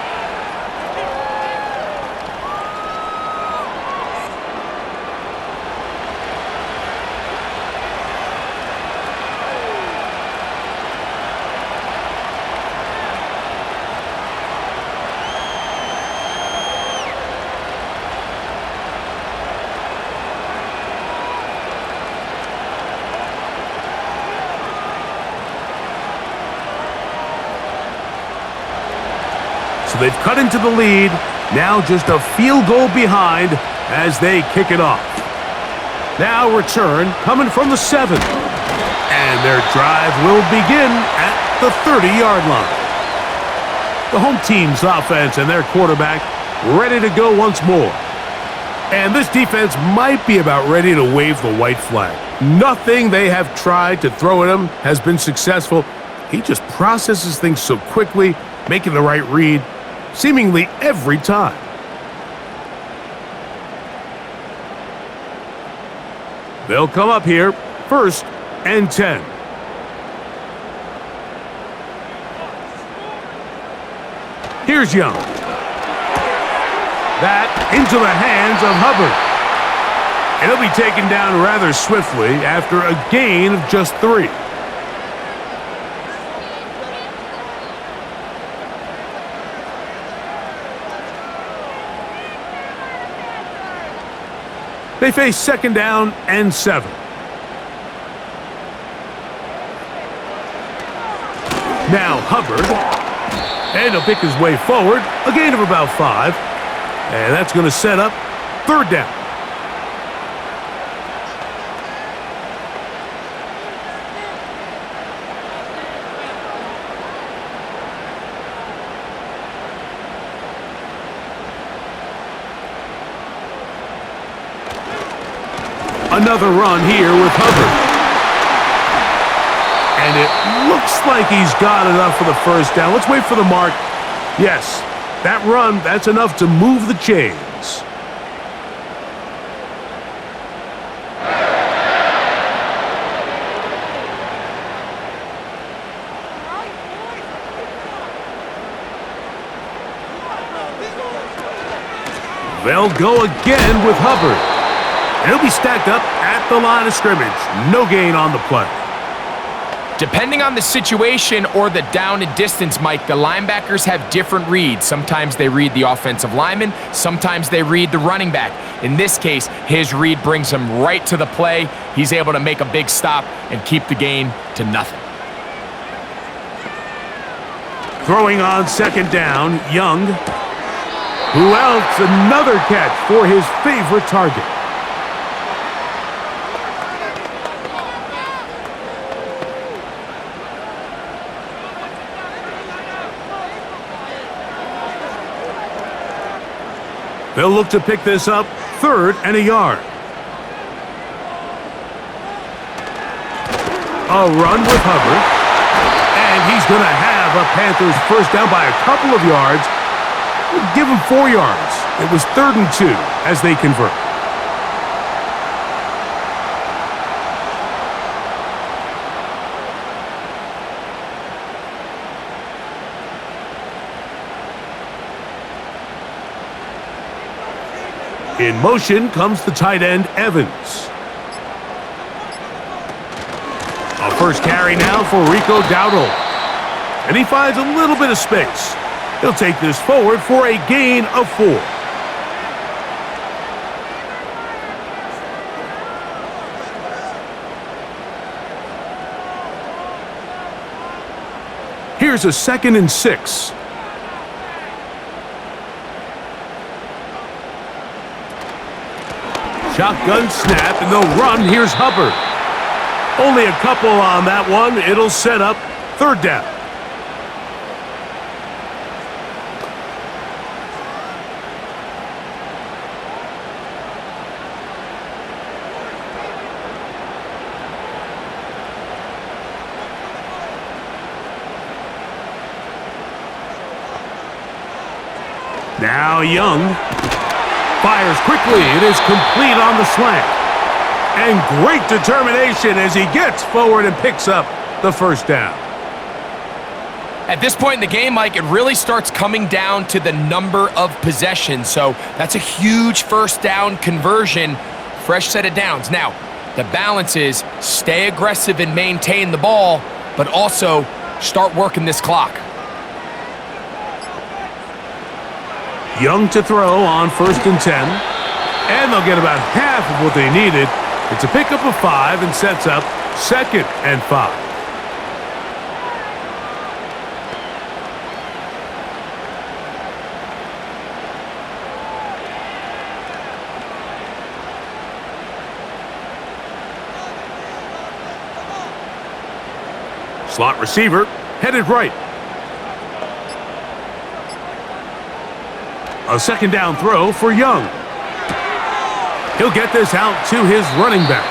So they've cut into the lead, now just a field goal behind as they kick it off. Now return coming from the 7. And their drive will begin at the 30-yard line. The home team's offense and their quarterback ready to go once more. And this defense might be about ready to wave the white flag. Nothing they have tried to throw at him has been successful. He just processes things so quickly, making the right read seemingly every time. They'll come up here, 1st and 10. Here's Young. That into the hands of Hubbard. And he'll be taken down rather swiftly after a gain of just 3. They face 2nd down and 7. Now Hubbard. And he'll pick his way forward. A gain of about 5. And that's going to set up 3rd down. Another run here with Hubbard. And it looks like he's got enough for the 1st down. Let's wait for the mark. Yes, that run, that's enough to move the chains. They'll go again with Hubbard. And he'll be stacked up at the line of scrimmage. No gain on the play. Depending on the situation or the down and distance, Mike, the linebackers have different reads. Sometimes they read the offensive lineman. Sometimes they read the running back. In this case, his read brings him right to the play. He's able to make a big stop and keep the gain to nothing. Throwing on 2nd down, Young. Who else? Another catch for his favorite target. They'll look to pick this up, 3rd and a yard. A run with Hubbard. And he's going to have a Panthers 1st down by a couple of yards. We'll give him 4 yards. It was 3rd and 2 as they convert. In motion comes the tight end, Evans. A 1st carry now for Rico Dowdle. And he finds a little bit of space. He'll take this forward for a gain of 4. Here's a 2nd and 6. Shotgun snap, and they'll run. Here's Hubbard. Only a couple on that one. It'll set up third down. Now Young fires quickly. It is complete on the slant. And great determination as he gets forward and picks up the first down. At this point in the game, Mike, it really starts coming down to the number of possessions. So that's a huge first down conversion, fresh set of downs. Now, the balance is stay aggressive and maintain the ball, but also start working this clock. Young to throw on 1st and 10. And they'll get about half of what they needed. It's a pickup of 5 and sets up 2nd and 5. Slot receiver headed right. A 2nd down throw for Young. He'll get this out to his running back.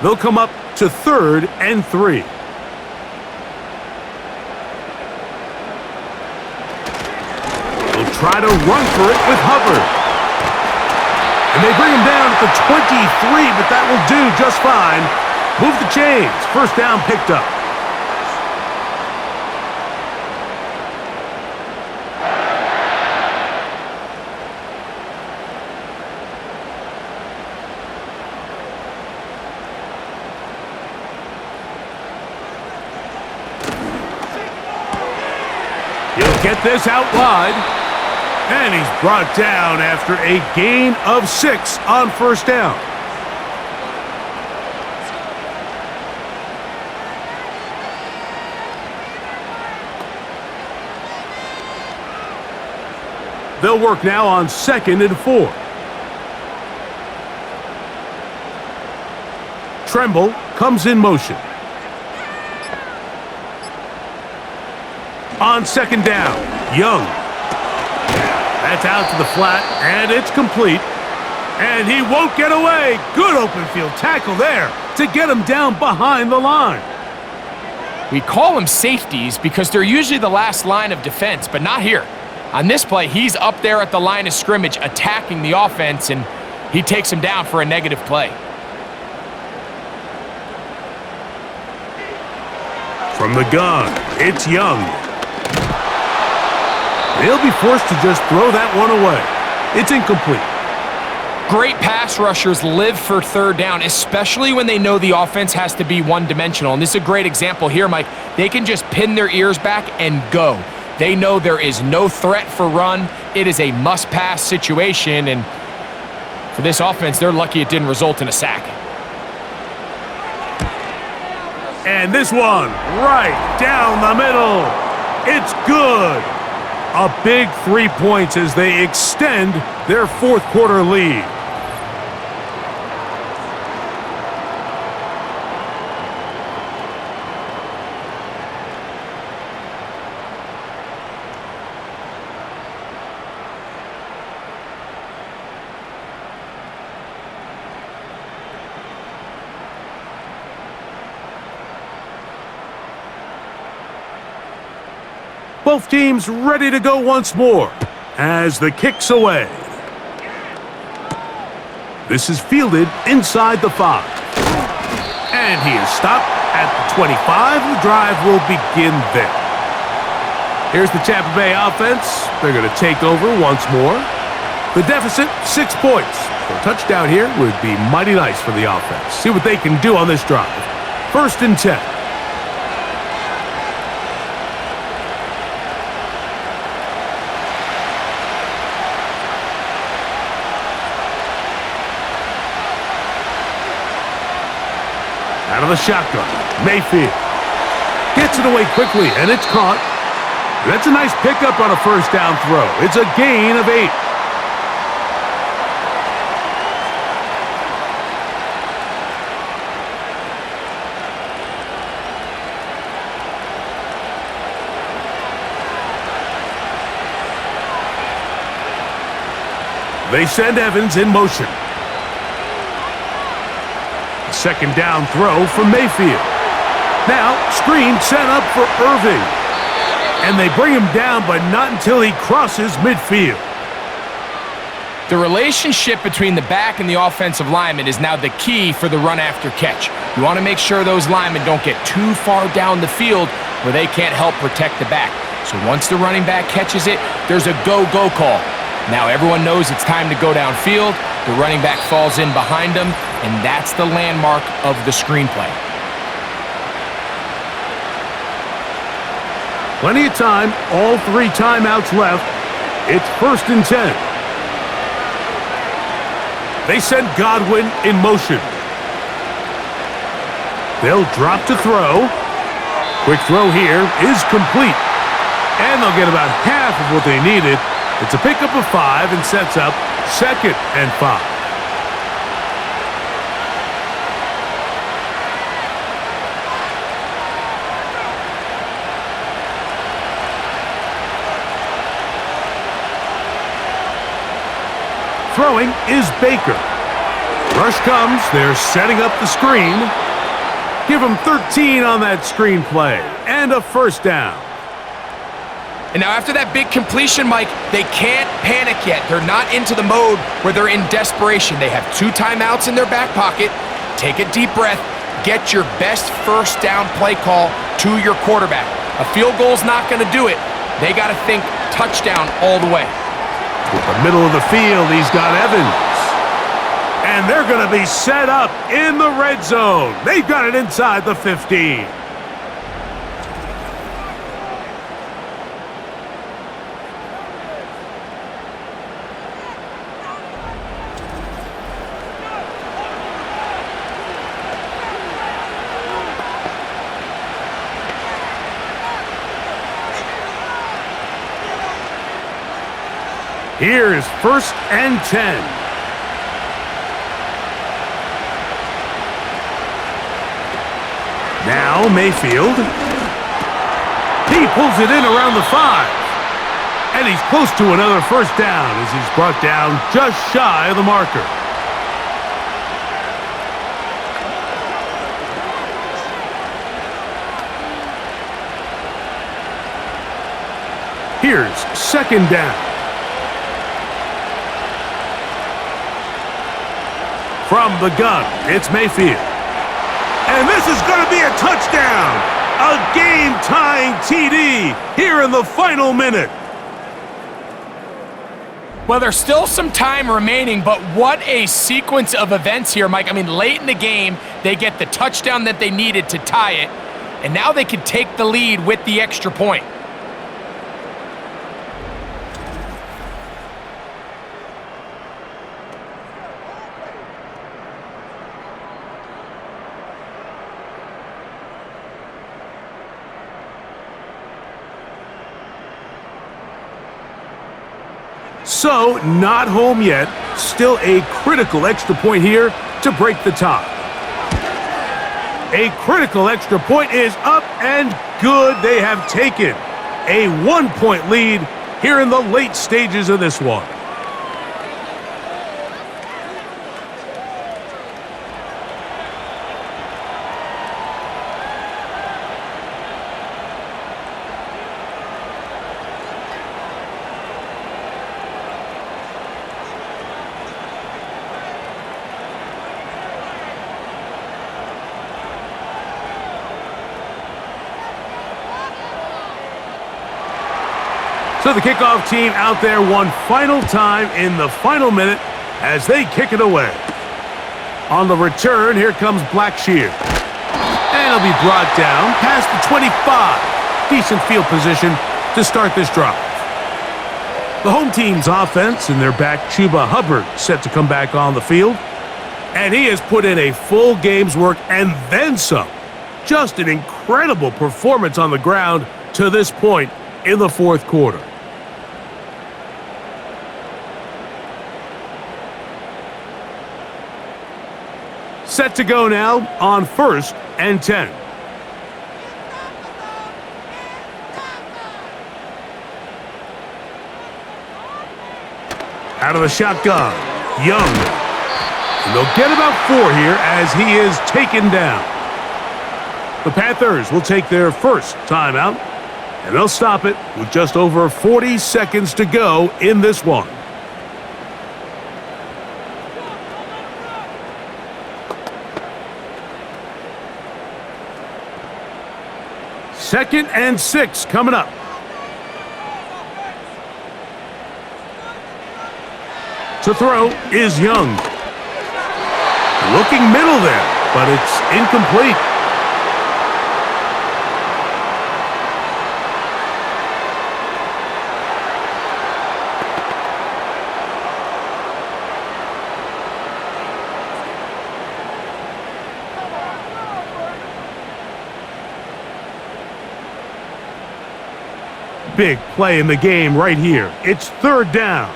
They'll come up to 3rd and 3. Try to run for it with Hubbard. And they bring him down at the 23, but that will do just fine. Move the chains. First down picked up. He'll get this out wide. And he's brought down after a gain of 6 on first down. They'll work now on 2nd and 4. Tremble comes in motion. On 2nd down, Young. That's out to the flat, and it's complete. And he won't get away. Good open field tackle there to get him down behind the line. We call them safeties because they're usually the last line of defense, but not here. On this play, he's up there at the line of scrimmage attacking the offense, and he takes him down for a negative play. From the gun, it's Young. They'll be forced to just throw that one away. It's incomplete. Great pass rushers live for 3rd down, especially when they know the offense has to be one-dimensional. And this is a great example here, Mike. They can just pin their ears back and go. They know there is no threat for run. It is a must-pass situation, and for this offense, they're lucky it didn't result in a sack. And this one, right down the middle. It's good. A big 3 points as they extend their 4th quarter lead. Both teams ready to go once more as the kick's away. This is fielded inside the 5. And he is stopped at the 25. The drive will begin there. Here's the Tampa Bay offense. They're going to take over once more. The deficit, 6 points. A touchdown here would be mighty nice for the offense. See what they can do on this drive. 1st and 10. Out of the shotgun, Mayfield gets it away quickly, and it's caught. That's a nice pickup on a first down throw. It's a gain of 8. They send Evans in motion. Second down throw for Mayfield. Now, screen set up for Irving. And they bring him down, but not until he crosses midfield. The relationship between the back and the offensive lineman is now the key for the run after catch. You want to make sure those linemen don't get too far down the field where they can't help protect the back. So once the running back catches it, there's a go-go call. Now everyone knows it's time to go downfield. The running back falls in behind him, and that's the landmark of the screenplay. Plenty of time, all 3 timeouts left. It's 1st and 10. They send Godwin in motion. They'll drop to throw. Quick throw here is complete. And they'll get about half of what they needed. It's a pickup of 5 and sets up 2nd and 5. Throwing is Baker. Rush comes. They're setting up the screen. Give them 13 on that screenplay and a first down. And now after that big completion, Mike, they can't panic yet. They're not into the mode where they're in desperation. They have 2 timeouts in their back pocket. Take a deep breath. Get your best first down play call to your quarterback. A field goal's not going to do it. They got to think touchdown all the way. With the middle of the field, he's got Evans. And they're going to be set up in the red zone. They've got it inside the 15. Here is 1st and 10. Now Mayfield. He pulls it in around the 5. And he's close to another first down as he's brought down just shy of the marker. Here's 2nd down. From the gun, it's Mayfield. And this is going to be a touchdown! A game-tying TD here in the final minute. Well, there's still some time remaining, but what a sequence of events here, Mike. I mean, late in the game, they get the touchdown that they needed to tie it, and now they can take the lead with the extra point. So, not home yet. Still a critical extra point here to break the tie. A critical extra point is up and good. They have taken a 1-point lead here in the late stages of this one. So the kickoff team out there one final time in the final minute as they kick it away. On the return, here comes Blackshear. And he'll be brought down past the 25. Decent field position to start this drive. The home team's offense and their back Chuba Hubbard set to come back on the field. And he has put in a full game's work and then some. Just an incredible performance on the ground to this point in the fourth quarter. Set to go now on 1st and 10. Out of the shotgun, Young. And they'll get about 4 here as he is taken down. The Panthers will take their first timeout, and they'll stop it with just over 40 seconds to go in this one. Second and 6 coming up. To throw is Young. Looking middle there, but it's incomplete. Big play in the game right here. It's 3rd down.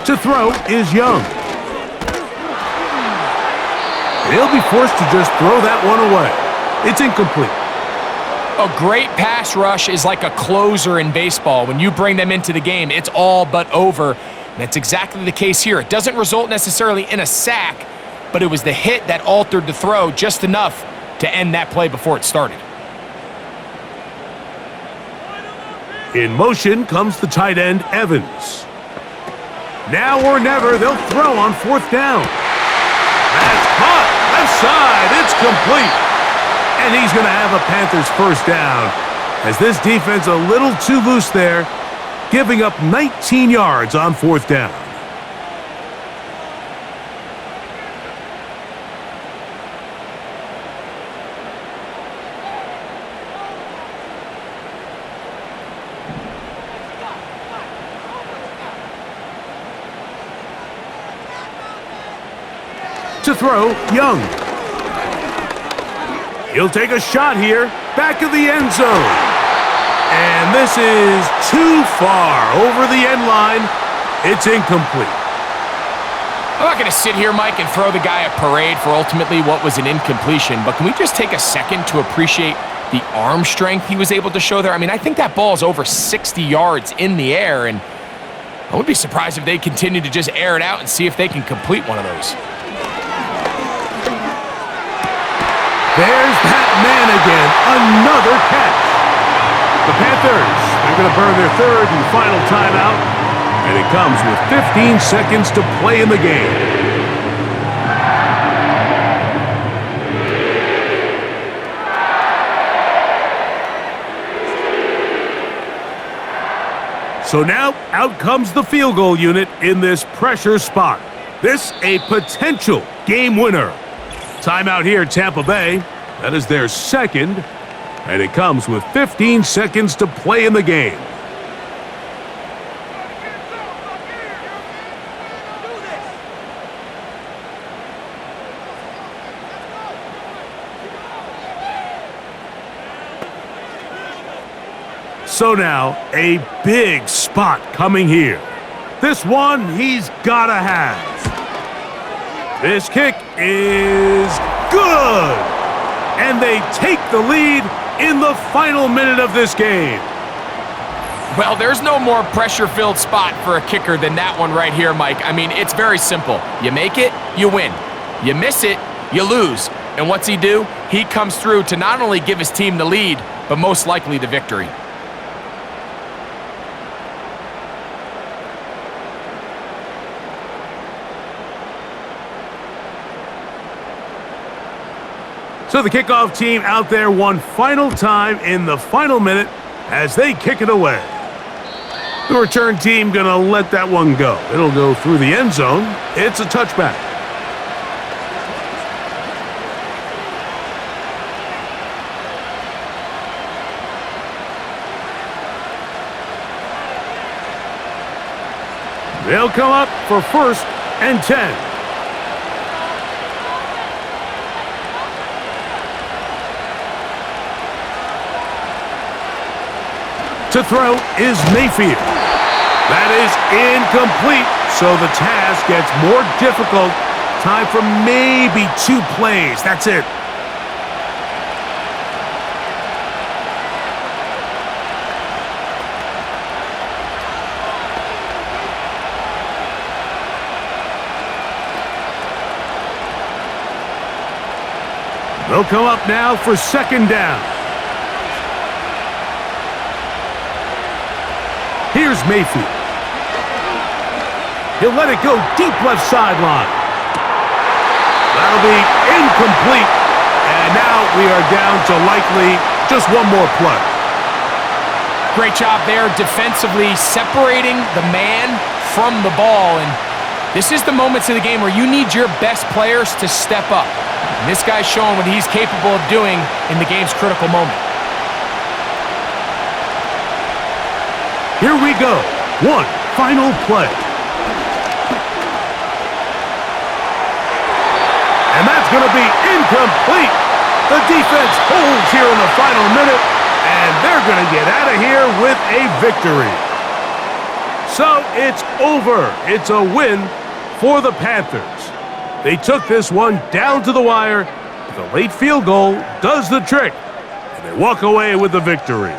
To throw is Young. He'll be forced to just throw that one away. It's incomplete. A great pass rush is like a closer in baseball. When you bring them into the game, it's all but over. And that's exactly the case here. It doesn't result necessarily in a sack, but it was the hit that altered the throw just enough to end that play before it started. In motion comes the tight end, Evans. Now or never, they'll throw on 4th down. That's caught. Left side. It's complete. And he's going to have a Panthers first down, as this defense a little too loose there, giving up 19 yards on 4th down. To throw, Young. He'll take a shot here, back of the end zone. And this is too far over the end line. It's incomplete. I'm not going to sit here, Mike, and throw the guy a parade for ultimately what was an incompletion, but can we just take a second to appreciate the arm strength he was able to show there? I mean, I think that ball is over 60 yards in the air, and I would be surprised if they continue to just air it out and see if they can complete one of those. There's that man again, another catch. The Panthers, they're going to burn their 3rd and final timeout, and it comes with 15 seconds to play in the game. So now, out comes the field goal unit in this pressure spot. This a potential game winner. Timeout here, Tampa Bay. That is their 2nd, and it comes with 15 seconds to play in the game. So now, a big spot coming here. This one he's gotta have. This kick is good! And they take the lead in the final minute of this game. Well, there's no more pressure-filled spot for a kicker than that one right here, Mike. I mean, it's very simple. You make it, you win. You miss it, you lose. And what's he do? He comes through to not only give his team the lead, but most likely the victory. So the kickoff team out there one final time in the final minute as they kick it away. The return team gonna let that one go. It'll go through the end zone. It's a touchback. They'll come up for 1st and 10. To throw is Mayfield. That is incomplete, so the task gets more difficult. Time for maybe 2 plays. That's it. They'll come up now for 2nd down. Here's Mayfield. He'll let it go deep left sideline. That'll be incomplete. And now we are down to likely just 1 more play. Great job there defensively, separating the man from the ball. And this is the moments of the game where you need your best players to step up. And this guy's showing what he's capable of doing in the game's critical moment. Here we go. 1 final play. And that's going to be incomplete. The defense holds here in the final minute, and they're going to get out of here with a victory. So it's over. It's a win for the Panthers. They took this one down to the wire. The late field goal does the trick, and they walk away with the victory.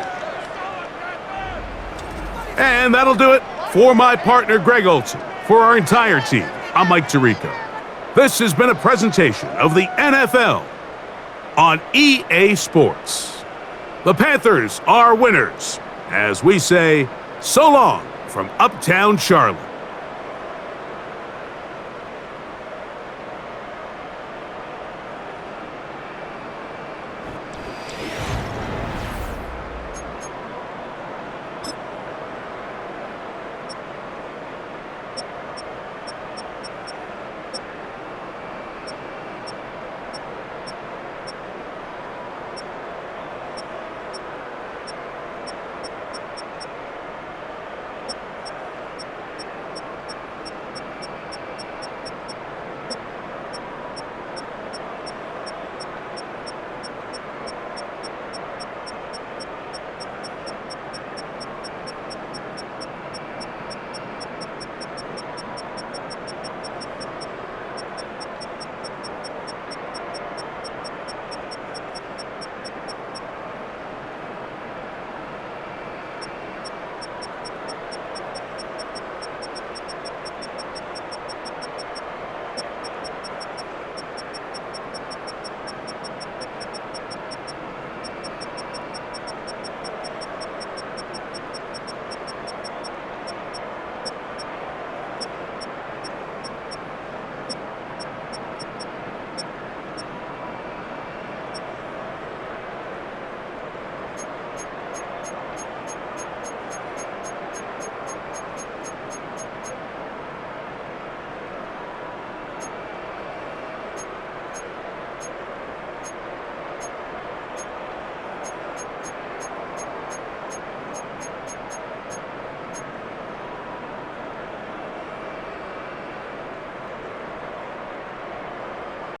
And that'll do it for my partner, Greg Olson. For our entire team, I'm Mike Tirico. This has been a presentation of the NFL on EA Sports. The Panthers are winners, as we say, so long from Uptown Charlotte.